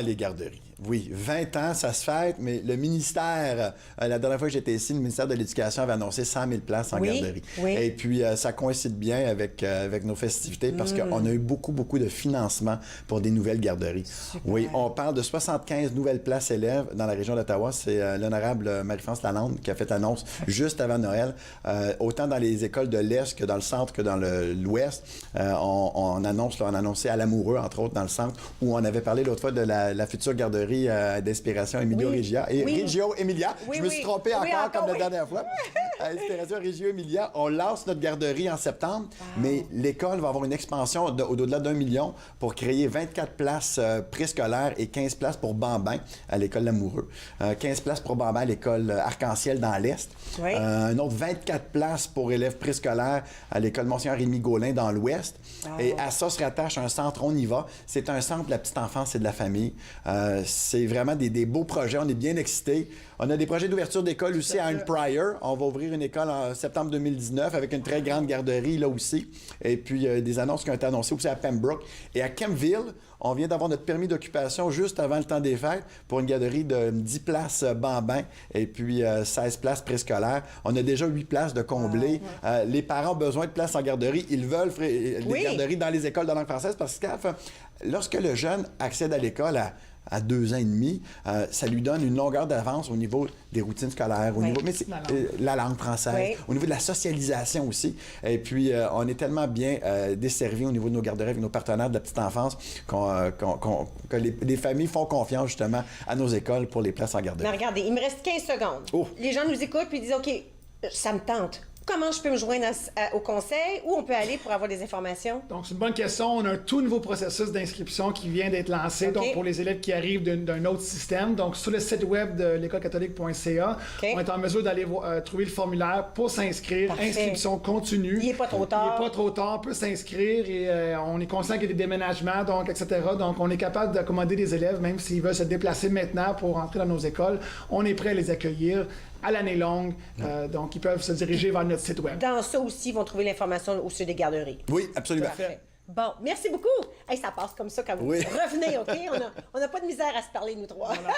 Les garderies. Oui, 20 ans, ça se fête, mais le ministère, la dernière fois que j'étais ici, le ministère de l'Éducation avait annoncé 100 000 places en garderie. Et puis, ça coïncide bien avec nos festivités parce qu'on a eu beaucoup, beaucoup de financement pour des nouvelles garderies. Super. Oui, on parle de 75 nouvelles places élèves dans la région d'Ottawa. C'est l'honorable Marie-France Lalande qui a fait annonce juste avant Noël. Autant dans les écoles de l'Est que dans le centre que dans l'Ouest. On a annoncé à l'Amoureux, entre autres, dans le centre, où on avait parlé l'autre fois de la future garderie garderie d'inspiration Emilio Regia. Et Reggio Emilia, je me suis trompé encore comme la dernière fois. Inspiration Reggio Emilia, on lance notre garderie en septembre, mais l'école va avoir une expansion au-delà d'1 million pour créer 24 places préscolaires et 15 places pour bambins à l'école Lamoureux. 15 places pour bambins à l'école Arc-en-Ciel dans l'Est. Un autre 24 places pour élèves préscolaires à l'école Monseigneur Rémy Gaulin dans l'Ouest. Et à ça se rattache un centre On y va. C'est un centre de la petite enfance et de la famille. C'est vraiment des beaux projets. On est bien excités. On a des projets d'ouverture d'école aussi à Anne Pryor. On va ouvrir une école en septembre 2019 avec une très grande garderie là aussi. Et puis des annonces qui ont été annoncées aussi à Pembroke. Et à Kempville, on vient d'avoir notre permis d'occupation juste avant le temps des fêtes pour une garderie de 10 places bambins et puis 16 places préscolaires. On a déjà 8 places de combler. Les parents ont besoin de places en garderie. Ils veulent des garderies dans les écoles de langue française parce que lorsque le jeune accède à l'école à 2 ans et demi, ça lui donne une longueur d'avance au niveau des routines scolaires, au niveau la langue française, au niveau de la socialisation aussi. Et puis, on est tellement bien desservis au niveau de nos garderies avec nos partenaires de la petite enfance que les familles font confiance justement à nos écoles pour les places en garderie.
Mais regardez, il me reste 15 secondes. Les gens nous écoutent puis disent « OK, ça me tente ». Comment je peux me joindre au conseil? Où on peut aller pour avoir des informations?
Donc, c'est une bonne question. On a un tout nouveau processus d'inscription qui vient d'être lancé, donc pour les élèves qui arrivent d'un autre système. Donc, sur le site web de l'écolecatholique.ca, on est en mesure d'aller trouver le formulaire pour s'inscrire. Inscription continue.
Il n'est pas trop tard.
Il n'est pas trop tard. On peut s'inscrire et on est conscient qu'il y a des déménagements, donc, etc. Donc, on est capable d'accommoder des élèves, même s'ils veulent se déplacer maintenant pour entrer dans nos écoles. On est prêt à les accueillir à l'année longue. Donc, ils peuvent se diriger vers notre site web.
Dans ça aussi, ils vont trouver l'information au sujet des garderies.
Oui, absolument.
Parfait. Bon, merci beaucoup. Hey, ça passe comme ça quand vous revenez, OK? On n'a pas de misère à se parler, nous trois. Voilà.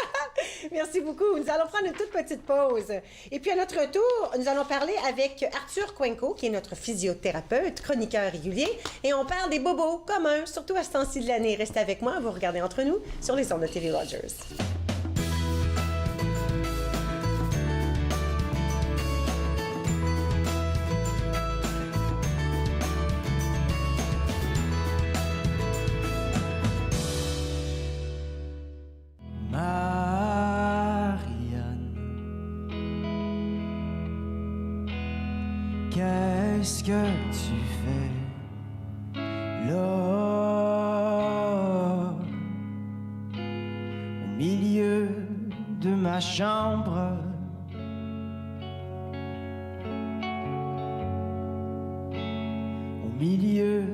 Merci beaucoup. Nous allons prendre une toute petite pause. Et puis, à notre retour, nous allons parler avec Arthur Cuenco, qui est notre physiothérapeute, chroniqueur régulier, et on parle des bobos communs, surtout à ce temps-ci de l'année. Restez avec moi, vous regardez Entre nous sur les ondes de TV Rogers.
Qu'est-ce que tu fais là, au milieu de ma chambre? Au milieu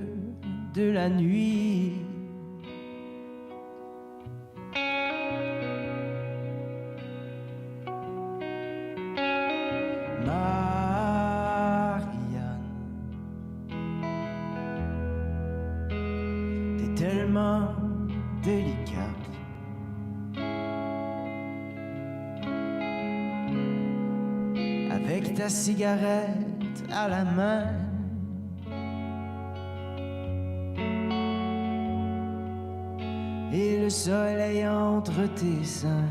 de la nuit. Tellement délicate. Avec ta cigarette à la main. Et le soleil entre tes seins.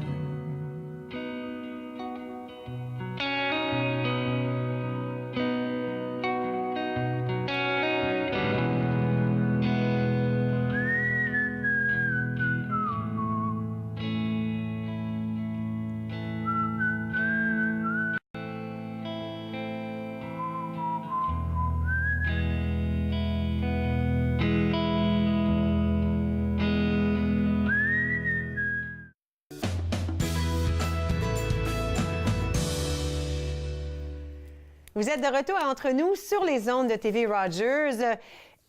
Vous êtes de retour Entre nous sur les ondes de TV Rogers.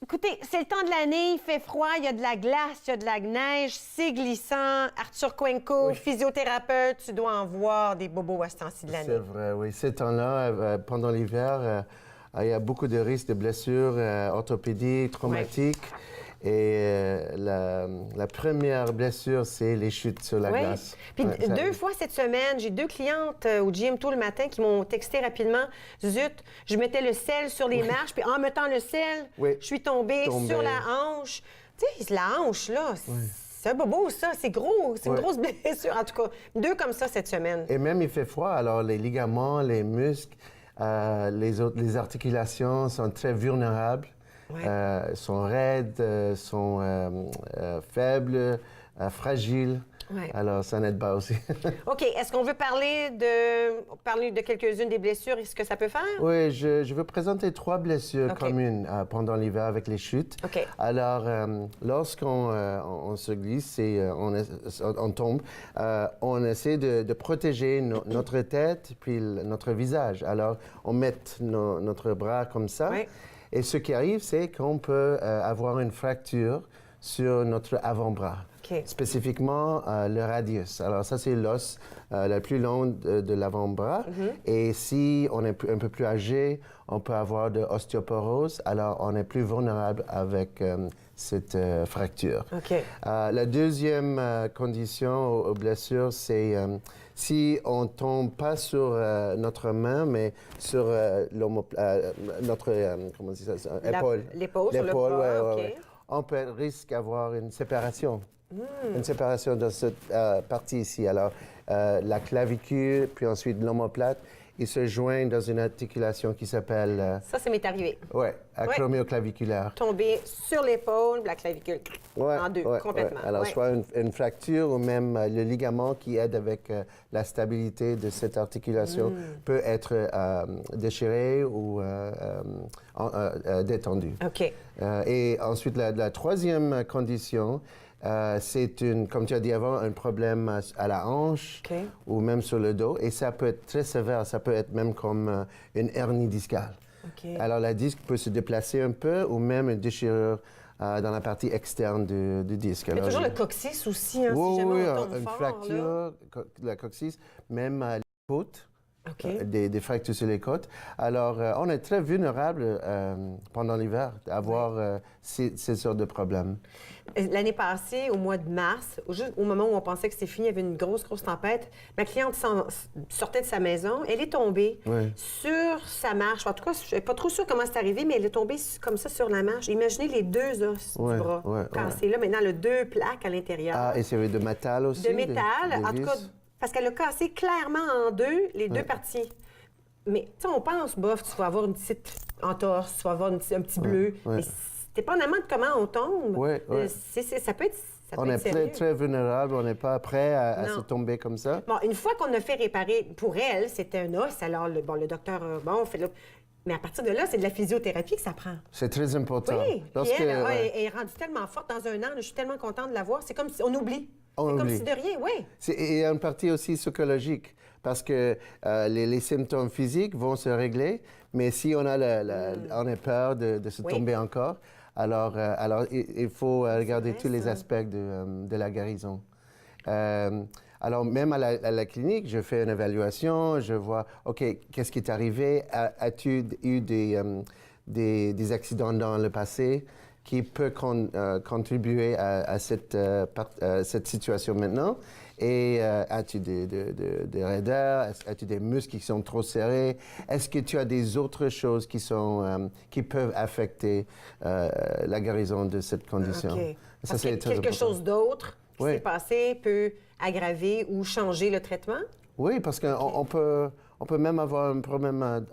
Écoutez, c'est le temps de l'année, il fait froid, il y a de la glace, il y a de la neige, c'est glissant. Arthur Cuenco, physiothérapeute, tu dois en voir des bobos à ce temps-ci de l'année.
C'est vrai, oui. Ces temps-là, pendant l'hiver, il y a beaucoup de risques de blessures orthopédiques, traumatiques. Et la première blessure, c'est les chutes sur la glace.
Puis 2 fois cette semaine, j'ai 2 clientes au gym tout le matin qui m'ont texté rapidement. Zut, je mettais le sel sur les marches, puis en mettant le sel, je suis tombée sur la hanche. Tu sais, la hanche, là, c'est un bobo, ça. C'est gros. C'est une grosse blessure. En tout cas, 2 comme ça cette semaine.
Et même, il fait froid, alors les ligaments, les muscles, les articulations sont très vulnérables. Sont raides, sont faibles, fragiles.
Ouais.
Alors, ça n'aide pas aussi.
OK. Est-ce qu'on veut parler de quelques-unes des blessures et ce que ça peut faire?
Oui, je veux présenter 3 blessures
OK.
communes pendant l'hiver avec les chutes.
OK.
Alors, lorsqu'on on se glisse et on tombe, on essaie de protéger notre tête puis notre visage. Alors, on met notre bras comme ça.
Oui.
Et ce qui arrive, c'est qu'on peut avoir une fracture sur notre avant-bras.
OK.
Spécifiquement le radius. Alors ça, c'est l'os le plus long de l'avant-bras. Et si on est un peu plus âgé, on peut avoir de l'ostéoporose. Alors on est plus vulnérable avec cette fracture.
OK.
La deuxième condition aux blessures, c'est si on ne tombe pas sur notre main, mais sur notre comment on dit ça, épaule.
L'épaule, sur le bras, OK.
On peut risque d'avoir une séparation. Une séparation dans cette partie ici. Alors, la clavicule, puis ensuite l'omoplate, ils se joignent dans une articulation qui s'appelle...
Ça, ça m'est arrivé.
Oui, acromioclaviculaire.
Tomber sur l'épaule, la clavicule en deux, complètement.
Alors, soit une fracture ou même le ligament qui aide avec la stabilité de cette articulation peut être déchiré ou détendu.
OK.
Et ensuite, la troisième condition, c'est, comme tu as dit avant, un problème à la hanche ou même sur le dos. Et ça peut être très sévère. Ça peut être même comme une hernie discale. Alors, la disque peut se déplacer un peu ou même une déchirure dans la partie externe du disque.
Mais
alors,
toujours le coccyx aussi, hein,
oui,
si jamais
oui,
on tombe
une
fort.
fracture de la coccyx, même à les côtes.
OK.
Des fractures sur les côtes. Alors, on est très vulnérable pendant l'hiver à avoir ces sortes de problèmes.
L'année passée, au mois de mars, juste au moment où on pensait que c'était fini, il y avait une grosse tempête. Ma cliente sortait de sa maison. Elle est tombée sur sa marche. En tout cas, je ne suis pas trop sûre comment c'est arrivé, mais elle est tombée comme ça sur la marche. Imaginez les 2 os du bras cassés. Là, maintenant, elle a 2 plaques à l'intérieur.
Ah, et c'est de métal aussi?
De métal. En tout cas, parce qu'elle a cassé clairement en 2 les 2 parties. Mais tu sais, on pense, bof, tu vas avoir une petite entorse, tu vas avoir un petit bleu. Mais dépendamment de comment on tombe, ça peut être
on est
sérieux.
très vulnérable, on n'est pas prêt à se tomber comme ça.
Bon, une fois qu'on a fait réparer, pour elle, c'était un os, alors le docteur, fait le... Mais à partir de là, c'est de la physiothérapie que ça prend.
C'est très important.
Oui, puis elle est rendue tellement forte dans un an, je suis tellement contente de la voir, c'est comme si on oublie. C'est comme si de rien, oui.
Il y a une partie aussi psychologique, parce que les symptômes physiques vont se régler, mais si on a on a peur de se tomber encore, alors il faut regarder tous les aspects de la guérison. Alors, même à la clinique, je fais une évaluation, je vois, OK, qu'est-ce qui est arrivé? As-tu eu des accidents dans le passé qui peuvent contribuer à cette situation maintenant? Et as-tu des raideurs? As-tu des muscles qui sont trop serrés? Est-ce que tu as des autres choses qui peuvent affecter la guérison de cette condition?
OK.
Ça,
Parce que quelque chose d'autre qui s'est passé peut aggraver ou changer le traitement?
Oui, parce qu'on peut même avoir un problème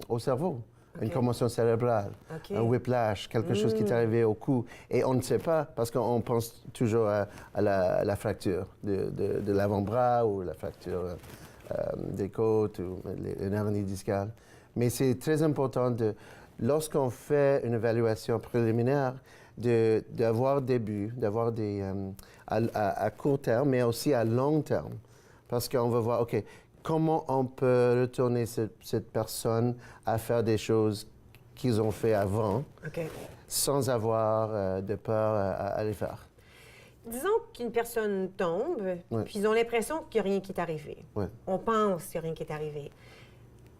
au cerveau. Une commotion cérébrale, un whiplash, quelque chose qui est arrivé au cou. Et on ne sait pas, parce qu'on pense toujours à la fracture de l'avant-bras ou la fracture des côtes ou une hernie discale. Mais c'est très important, lorsqu'on fait une évaluation préliminaire, d'avoir des buts, d'avoir à court terme, mais aussi à long terme. Parce qu'on va voir, OK, comment on peut retourner cette personne à faire des choses qu'ils ont fait avant, sans avoir de peur à les faire.
Disons qu'une personne tombe, puis ils ont l'impression qu'il n'y a rien qui est arrivé. On pense qu'il n'y a rien qui est arrivé.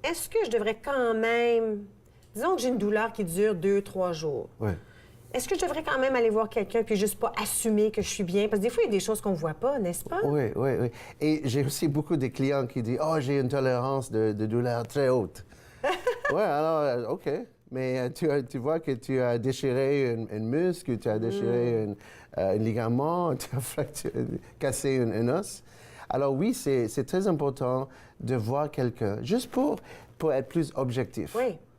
Est-ce que je devrais quand même... Disons que j'ai une douleur qui dure 2-3 jours. Est-ce que je devrais quand même aller voir quelqu'un puis juste pas assumer que je suis bien? Parce que des fois, il y a des choses qu'on ne voit pas, n'est-ce pas?
Oui. Et j'ai aussi beaucoup de clients qui disent « Oh, j'ai une tolérance de douleur très haute. » Oui, alors, OK. Mais tu vois que tu as déchiré une muscle, tu as déchiré un ligament, tu as cassé un os. Alors oui, c'est très important de voir quelqu'un, juste pour être plus objectif.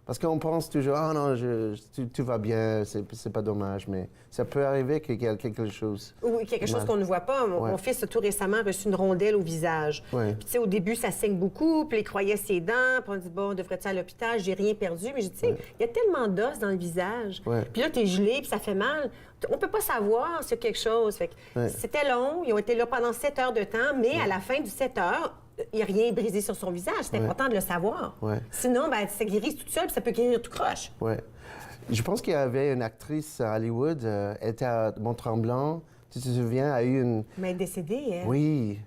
Parce qu'on pense toujours, ah non, tout va bien, c'est pas dommage, mais ça peut arriver qu'il y ait quelque chose.
Oui, quelque chose qu'on ne voit pas. Mon fils a tout récemment reçu une rondelle au visage.
Ouais.
Puis, tu sais, au début, ça saigne beaucoup, puis il croyait ses dents, puis on dit, bon, devrait-tu aller à l'hôpital? J'ai rien perdu. Mais j'ai dit, tu sais, il y a tellement d'os dans le visage.
Ouais.
Puis là, t'es gelé, puis ça fait mal. On peut pas savoir s'il y a quelque chose. Fait que c'était long. Ils ont été là pendant 7 heures de temps, mais à la fin du 7 heures, il n'y a rien brisé sur son visage. C'est important de le savoir.
Ouais.
Sinon, ben, ça guérit toute seule, puis ça peut guérir tout croche.
Oui. Je pense qu'il y avait une actrice à Hollywood, elle était à Mont-Tremblant. Tu te souviens, a eu une...
Mais elle est décédée, elle.
Oui.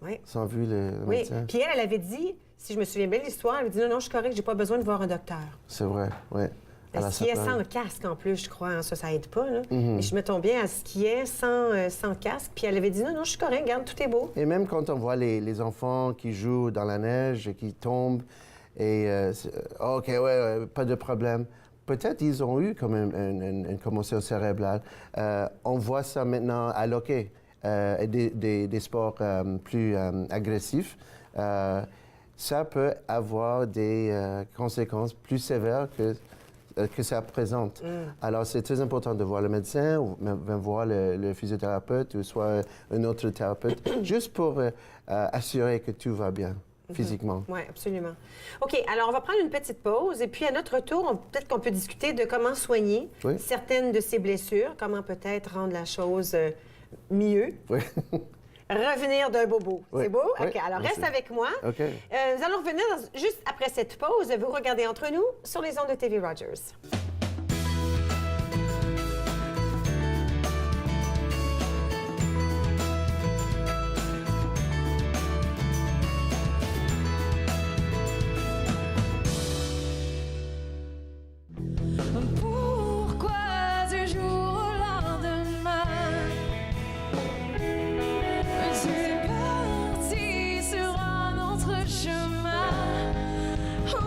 Oui.
Sans vu le
Oui.
médecin.
Puis elle avait dit, si je me souviens bien de l'histoire, elle avait dit, non, je suis correcte, j'ai pas besoin de voir un docteur.
C'est vrai, oui.
Elle skiait sans casque en plus, je crois. Hein, ça aide pas, là. Et je me tombais bien, elle skiait sans casque. Puis elle avait dit, non, je suis correcte, regarde, tout est beau.
Et même quand on voit les enfants qui jouent dans la neige et qui tombent, et OK, ouais, pas de problème. Peut-être ils ont eu comme une commotion cérébrale. On voit ça maintenant à l'hockey, des sports plus agressifs. Ça peut avoir des conséquences plus sévères que ça présente. Alors, c'est très important de voir le médecin ou même voir le physiothérapeute ou soit un autre thérapeute, juste pour assurer que tout va bien physiquement.
Oui, absolument. OK, alors on va prendre une petite pause et puis à notre retour, peut-être qu'on peut discuter de comment soigner certaines de ces blessures, comment peut-être rendre la chose mieux.
Oui.
Revenir d'un bobo.
Oui.
C'est beau?
Oui.
OK, alors reste avec moi.
OK.
Nous allons revenir juste après cette pause. Vous regardez Entre nous sur les ondes de TV Rogers.
Pourquoi du jour au lendemain tu es parti sur un autre chemin? Oh,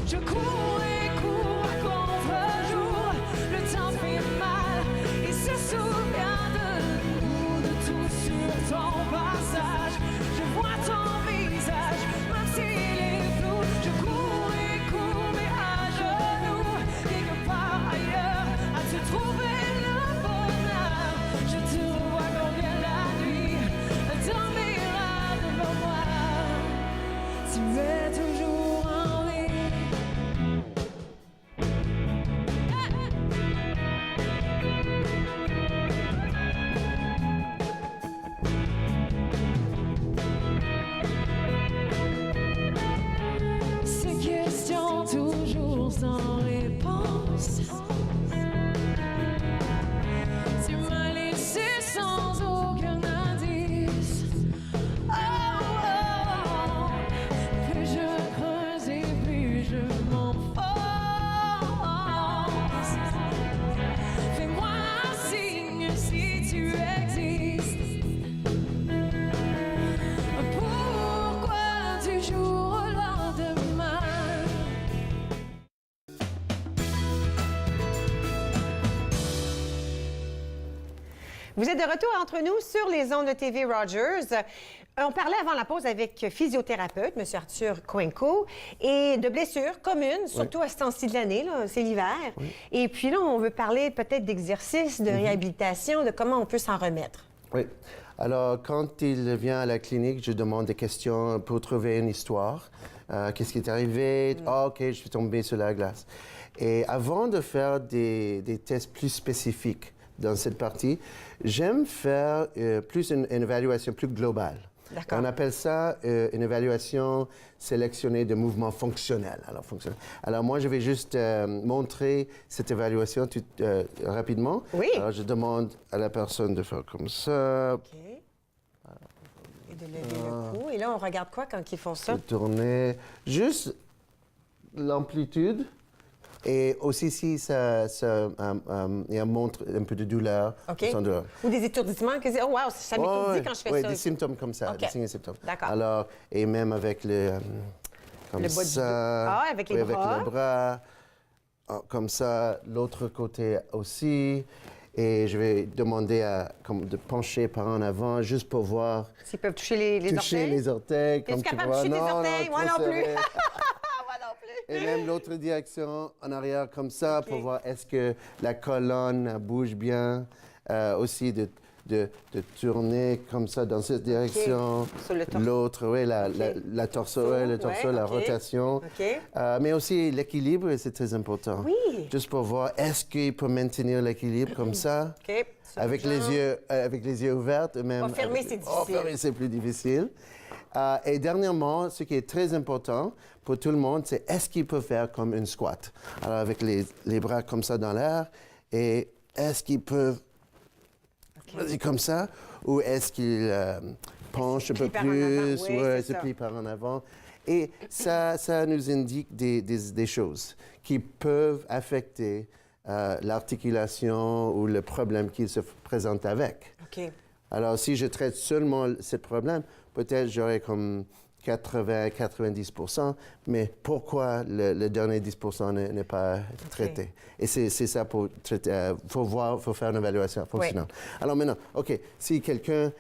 je cours et cours à contre-jour, le temps fait mal et se souvient de nous, de tout sur ton passage. Je vois ton visage, même s'il est flou. Je cours et cours, mais à genoux, quelque part ailleurs. As-tu trouvé le bonheur? Je te revois combien la nuit dormira devant moi. Tu es toujours en vie. Ces questions toujours sans réponse. Tu m'as laissé sans aucun indice. Oh, plus je creuse et plus je m'enfonce. Fais-moi un signe si tu existes. Pourquoi du jour au lendemain?
Vous êtes de retour entre nous sur les ondes de TV Rogers. On parlait avant la pause avec physiothérapeute, M. Arthur Coenco, et de blessures communes, surtout à ce temps-ci de l'année, là, c'est l'hiver. Et puis là, on veut parler peut-être d'exercice, de réhabilitation, de comment on peut s'en remettre.
Oui. Alors, quand il vient à la clinique, je demande des questions pour trouver une histoire. Qu'est-ce qui est arrivé? Ah, OK, je suis tombé sur la glace. Et avant de faire des tests plus spécifiques dans cette partie, j'aime faire plus une évaluation plus globale. On appelle ça une évaluation sélectionnée de mouvements fonctionnels. Alors moi, je vais juste montrer cette évaluation rapidement.
Oui.
Alors, je demande à la personne de faire comme ça.
OK. Et de lever le cou. Et là, on regarde quoi quand ils font ça?
De tourner. Juste l'amplitude. Et aussi, si il y a montre un peu de douleur.
OK. Ou des étourdissements. Oh, wow, ça m'étourdit quand je fais ça.
Oui, des symptômes comme ça, des signes et symptômes.
D'accord.
Alors, et même avec comme
le bas
ça.
Ah, avec les bras.
Avec les bras. Comme ça, l'autre côté aussi. Et je vais demander de pencher par en avant, juste pour voir.
S'ils peuvent toucher les orteils?
Toucher les orteils, comme tu vois.
Es-tu capable de toucher tes orteils? Moi non plus.
Moi
non plus.
Et même l'autre direction, en arrière, comme ça, pour voir est-ce que la colonne bouge bien. Aussi de tourner comme ça dans cette direction. L'autre, oui, la torso, le torso, la rotation. Mais aussi l'équilibre, c'est très important.
Oui.
Juste pour voir, est-ce qu'il peut maintenir l'équilibre comme ça? Avec les yeux ouverts. Même
fermer, c'est difficile.
Fermer, c'est plus difficile. Et dernièrement, ce qui est très important pour tout le monde, c'est est-ce qu'il peut faire comme une squat? Alors, avec les bras comme ça dans l'air, et est-ce qu'il peut comme ça, ou est-ce qu'il penche un peu plus, se plie par en avant? Et ça nous indique des choses qui peuvent affecter l'articulation ou le problème qu'il se présente avec. Alors, si je traite seulement ce problème, peut-être j'aurais comme 80-90%, mais pourquoi le dernier 10% n'est pas traité? Et c'est ça pour traiter. Faut faire une évaluation fonctionnelle. Alors maintenant, OK, si quelqu'un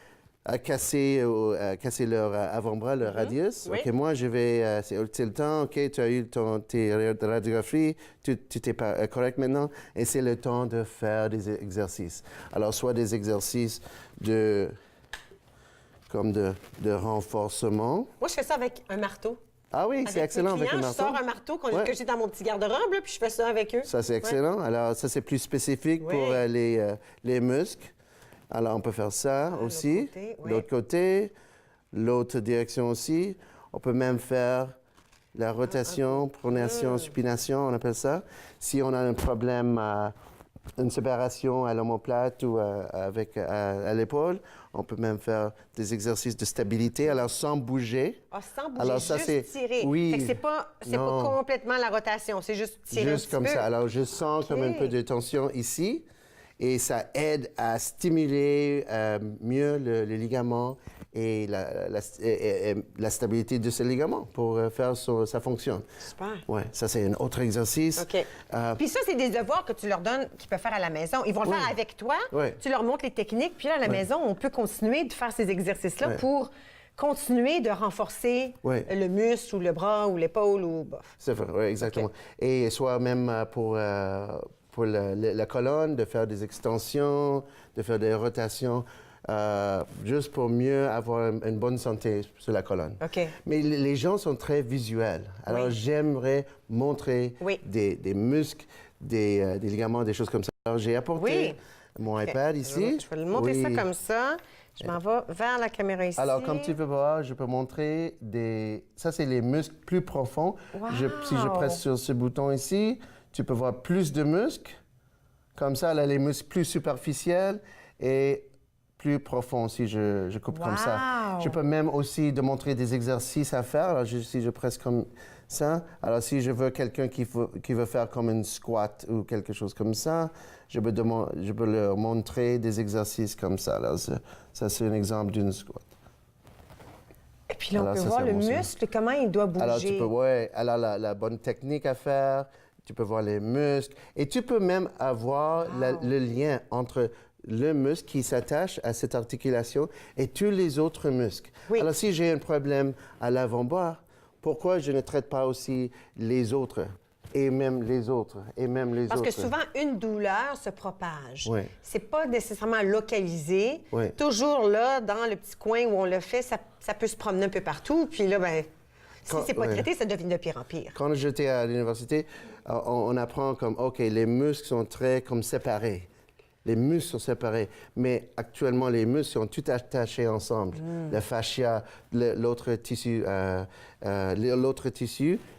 a cassé leur avant-bras, leur radius, OK, moi je vais, c'est le temps, OK, tu as eu tes radiographies, tu t'es correct maintenant, et c'est le temps de faire des exercices. Alors, soit des exercices de renforcement.
Moi, je fais ça avec un marteau.
Ah oui, c'est excellent avec un marteau.
Je sors un marteau que j'ai dans mon petit garde-robe, puis je fais ça avec eux.
Ça, c'est excellent. Alors, ça, c'est plus spécifique pour les muscles. Alors, on peut faire ça aussi. L'autre côté, l'autre direction aussi. On peut même faire la rotation, pronation, supination, on appelle ça. Si on a un problème, une séparation à l'omoplate ou à l'épaule, on peut même faire des exercices de stabilité, alors sans bouger.
Sans bouger,
alors,
juste tirer.
Oui.
Fait que c'est pas complètement la rotation, c'est juste tirer
juste comme ça. Alors, je sens comme un peu de tension ici, et ça aide à stimuler mieux le ligament et la stabilité de ce ligament pour faire sa fonction.
Super.
Oui, ça, c'est un autre exercice.
OK. Puis ça, c'est des devoirs que tu leur donnes qu'ils peuvent faire à la maison. Ils vont le faire avec toi. Tu leur montres les techniques. Puis là, à la maison, on peut continuer de faire ces exercices-là pour continuer de renforcer le muscle ou le bras ou l'épaule ou bof.
C'est vrai, oui, exactement. Et soit même pour la colonne, de faire des extensions, de faire des rotations. Juste pour mieux avoir une bonne santé sur la colonne. Mais les gens sont très visuels. Alors, j'aimerais montrer des muscles, des ligaments, des choses comme ça. Alors, j'ai apporté mon iPad ici.
Je vais le montrer ça comme ça. Je m'en vais vers la caméra ici.
Alors, comme tu peux voir, je peux montrer Ça, c'est les muscles plus profonds. Si je presse sur ce bouton ici, tu peux voir plus de muscles. Comme ça, là, les muscles plus superficiels et plus profond si je coupe comme ça. Je peux même aussi montrer des exercices à faire. Alors, si je presse comme ça, alors si je veux quelqu'un qui veut faire comme une squat ou quelque chose comme ça, je peux leur montrer des exercices comme ça. Alors, ça, c'est un exemple d'une squat.
Et puis là, on peut voir le muscle, comment il doit bouger.
Alors, tu peux, alors la bonne technique à faire, tu peux voir les muscles. Et tu peux même avoir le lien entre le muscle qui s'attache à cette articulation et tous les autres muscles. Alors, si j'ai un problème à l'avant-bras, pourquoi je ne traite pas aussi les autres et même les autres et même les autres?
Parce que souvent, une douleur se propage. C'est pas nécessairement localisé. Toujours là, dans le petit coin où on le fait, ça peut se promener un peu partout. Puis là, si c'est pas traité, ça devient de pire en pire.
Quand j'étais à l'université, on apprend comme, OK, les muscles sont très comme séparés. Les muscles sont séparés, mais actuellement, les muscles sont tout attachés ensemble. Le fascia, l'autre tissu,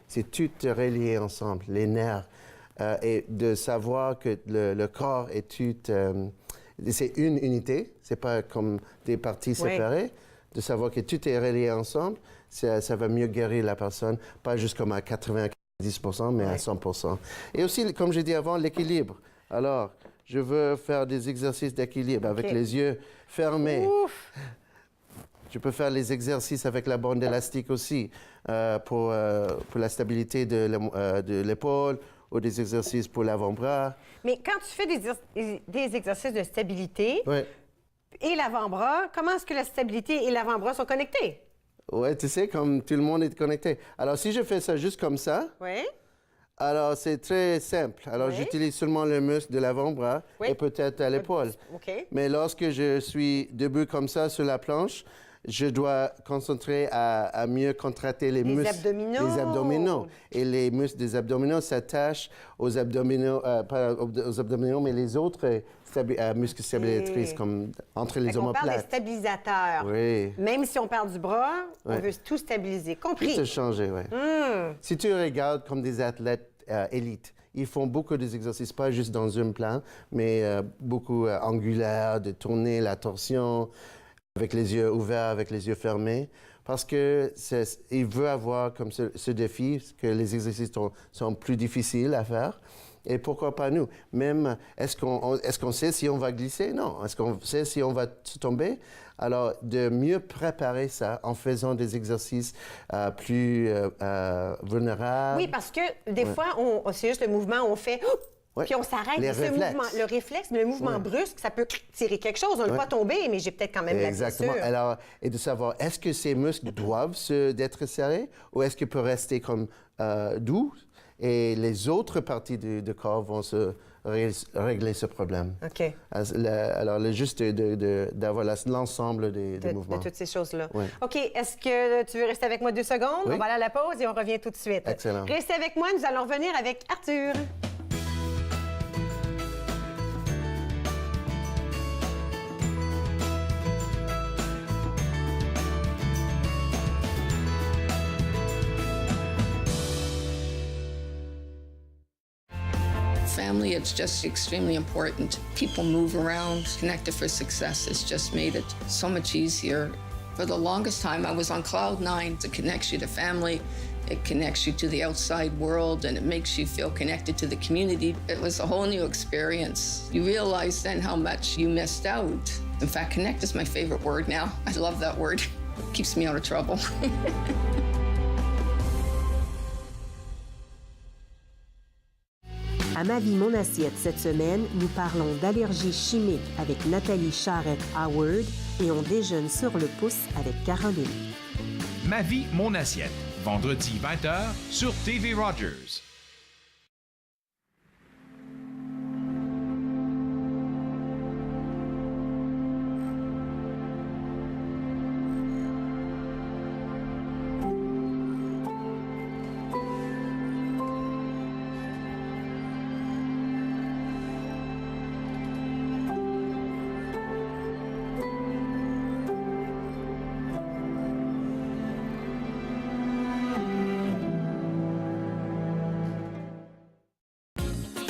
c'est tout relié ensemble, les nerfs. Et de savoir que le corps est tout... c'est une unité, c'est pas comme des parties séparées. De savoir que tout est relié ensemble, ça va mieux guérir la personne, pas juste comme à 90%, mais à 100%. Et aussi, comme j'ai dit avant, l'équilibre. Alors, je veux faire des exercices d'équilibre avec les yeux fermés. Je peux faire les exercices avec la bande élastique aussi pour la stabilité de l'épaule ou des exercices pour l'avant-bras.
Mais quand tu fais des exercices de stabilité et l'avant-bras, comment est-ce que la stabilité et l'avant-bras sont connectés?
Ouais, tu sais, comme tout le monde est connecté. Alors, si je fais ça juste comme ça,
Oui.
alors c'est très simple. Alors,
Oui.
j'utilise seulement le muscle de l'avant-bras
Oui.
et peut-être à l'épaule.
OK.
Mais lorsque je suis debout comme ça sur la planche, je dois concentrer à mieux contracter les muscles.
abdominaux.
Les abdominaux. Et les muscles des abdominaux s'attachent aux abdominaux, pas aux abdominaux, mais les autres muscles stabilisatrices, comme entre les
On parle des
omoplates.
stabilisateurs.
Oui.
Même si on parle du bras, on
Ouais.
veut tout stabiliser. Compris?
Tout a changé, oui. Si tu regardes comme des athlètes élites, ils font beaucoup d'exercices, pas juste dans un plan, mais beaucoup angulaires, de tourner la torsion, avec les yeux ouverts, avec les yeux fermés, parce que il veut avoir comme ce défi, que les exercices sont plus difficiles à faire. Et pourquoi pas nous? Même, est-ce qu'on sait si on va glisser? Non. Est-ce qu'on sait si on va tomber? Alors, de mieux préparer ça en faisant des exercices plus vulnérables.
Oui, parce que des
Ouais.
fois, c'est juste le mouvement, on fait...
Ouais.
Puis on s'arrête.
Les
Et ce
réflexes.
mouvement, le réflexe, mais le mouvement
Ouais.
brusque, ça peut tirer quelque chose. On ne
Ouais.
pas tomber, mais j'ai peut-être quand même
Exactement.
la blessure.
Alors, et de savoir, est-ce que ces muscles doivent d'être serrés ou est-ce qu'ils peuvent rester comme doux et les autres parties du corps vont se régler ce problème.
OK.
Alors, le juste d'avoir l'ensemble des mouvements.
De toutes ces choses-là.
Oui.
OK. Est-ce que tu veux rester avec moi 2 secondes?
Oui.
On va aller à la pause et on revient tout de suite.
Excellent.
Restez avec moi. Nous allons revenir avec Arthur.
Family, it's just extremely important. People move around. Connected for Success has just made it so much easier. For the longest time, I was on cloud 9. It connects you to family, it connects you to the outside world, and it makes you feel connected to the community. It was a whole new experience. You realize then how much you missed out. In fact, connect is my favorite word now. I love that word. It keeps me out of trouble.
À Ma vie, mon assiette, cette semaine, nous parlons d'allergies chimiques avec Nathalie Charrette-Howard et on déjeune sur le pouce avec Caroline.
Ma vie, mon assiette. Vendredi 20h sur TV Rogers.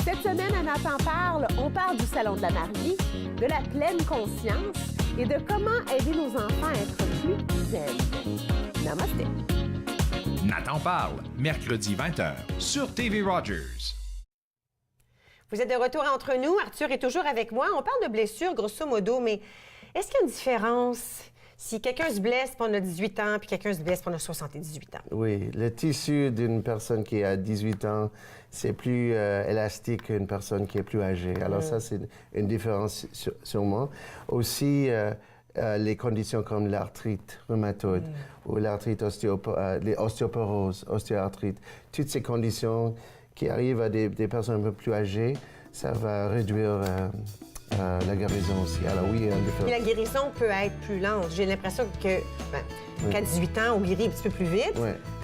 Cette semaine, à Nathan parle, on parle du Salon de la mariée, de la pleine conscience et de comment aider nos enfants à être plus zen. Namaste.
Nathan parle, mercredi 20h sur TV Rogers.
Vous êtes de retour entre nous. Arthur est toujours avec moi. On parle de blessures, grosso modo, mais est-ce qu'il y a une différence si quelqu'un se blesse pendant 18 ans puis quelqu'un se blesse pendant 78 ans?
Oui, le tissu d'une personne qui a 18 ans, c'est plus élastique qu'une personne qui est plus âgée. Alors ça, c'est une différence sûrement. Aussi, les conditions comme l'arthrite rhumatoïde ou l'arthrite les ostéoporoses, ostéoarthrite, toutes ces conditions qui arrivent à des personnes un peu plus âgées, ça va réduire la guérison aussi. Alors oui, il y a une différence.
Puis la guérison peut être plus lente. J'ai l'impression que qu'à 18 ans, on guérit un petit peu plus vite,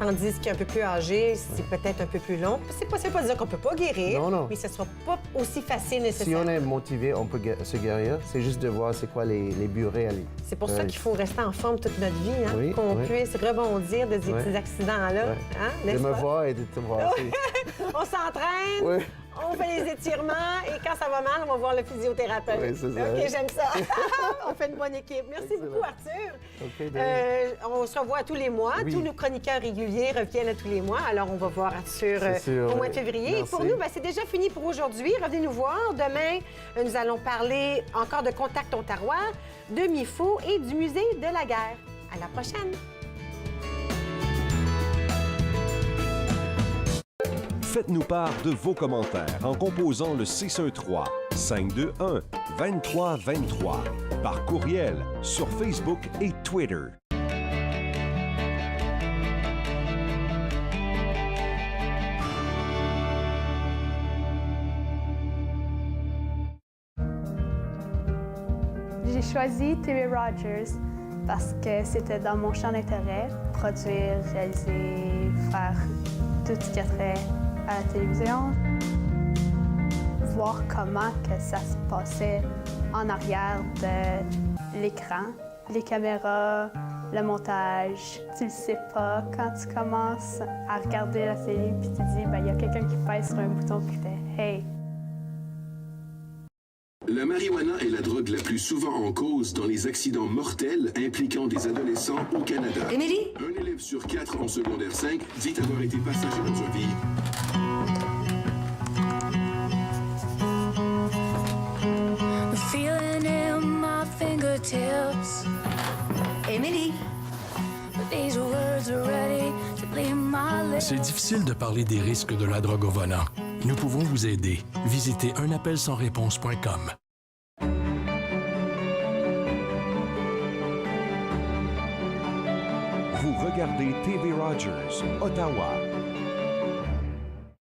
tandis qu'un peu plus âgé, c'est peut-être un peu plus long. C'est pas dire qu'on peut pas guérir, mais ce sera pas aussi facile
Si
nécessairement.
on est motivé, on peut se guérir. C'est juste de voir c'est quoi les buts réels.
C'est pour ça qu'il faut rester en forme toute notre vie, hein,
Oui,
qu'on
oui.
puisse rebondir de ces petits accidents-là.
Ouais.
Hein,
De
n'est-ce
me
pas?
voir et de te voir aussi.
On s'entraîne,
Oui.
on fait les étirements et quand ça va mal, on va voir le physiothérapeute.
Oui, c'est ça.
OK, j'aime ça. On fait une bonne équipe. Merci beaucoup, Arthur.
OK,
On se revoit tous les mois.
Oui.
Tous nos chroniqueurs réguliers reviennent à tous les mois. Alors, on va voir Arthur
C'est sûr,
au mois de
oui.
février. Et pour
Merci.
nous, c'est déjà fini pour aujourd'hui. Revenez nous voir. Demain, nous allons parler encore de Contact Ontario, de MIFO et du Musée de la guerre. À la prochaine.
Faites-nous part de vos commentaires en composant le 613-521-2323 par courriel sur Facebook et Twitter.
J'ai choisi TV Rogers parce que c'était dans mon champ d'intérêt, produire, réaliser, faire tout ce qui a trait à la télévision. Voir comment que ça se passait en arrière de l'écran, les caméras, le montage. Tu le sais pas quand tu commences à regarder la télé puis tu dis, il y a quelqu'un qui pèse sur un bouton qui fait « Hey ».
La marijuana est la drogue la plus souvent en cause dans les accidents mortels impliquant des adolescents au Canada.
Émilie?
Un élève sur 4 en secondaire 5 dit avoir été passager dans un véhicule.
The feeling in my fingertips.
Émilie?
But these words are ready to leave my lips.
C'est difficile de parler des risques de la drogue au volant. Nous pouvons vous aider. Visitez unappelsansréponse.com.
Vous regardez TV Rogers, Ottawa.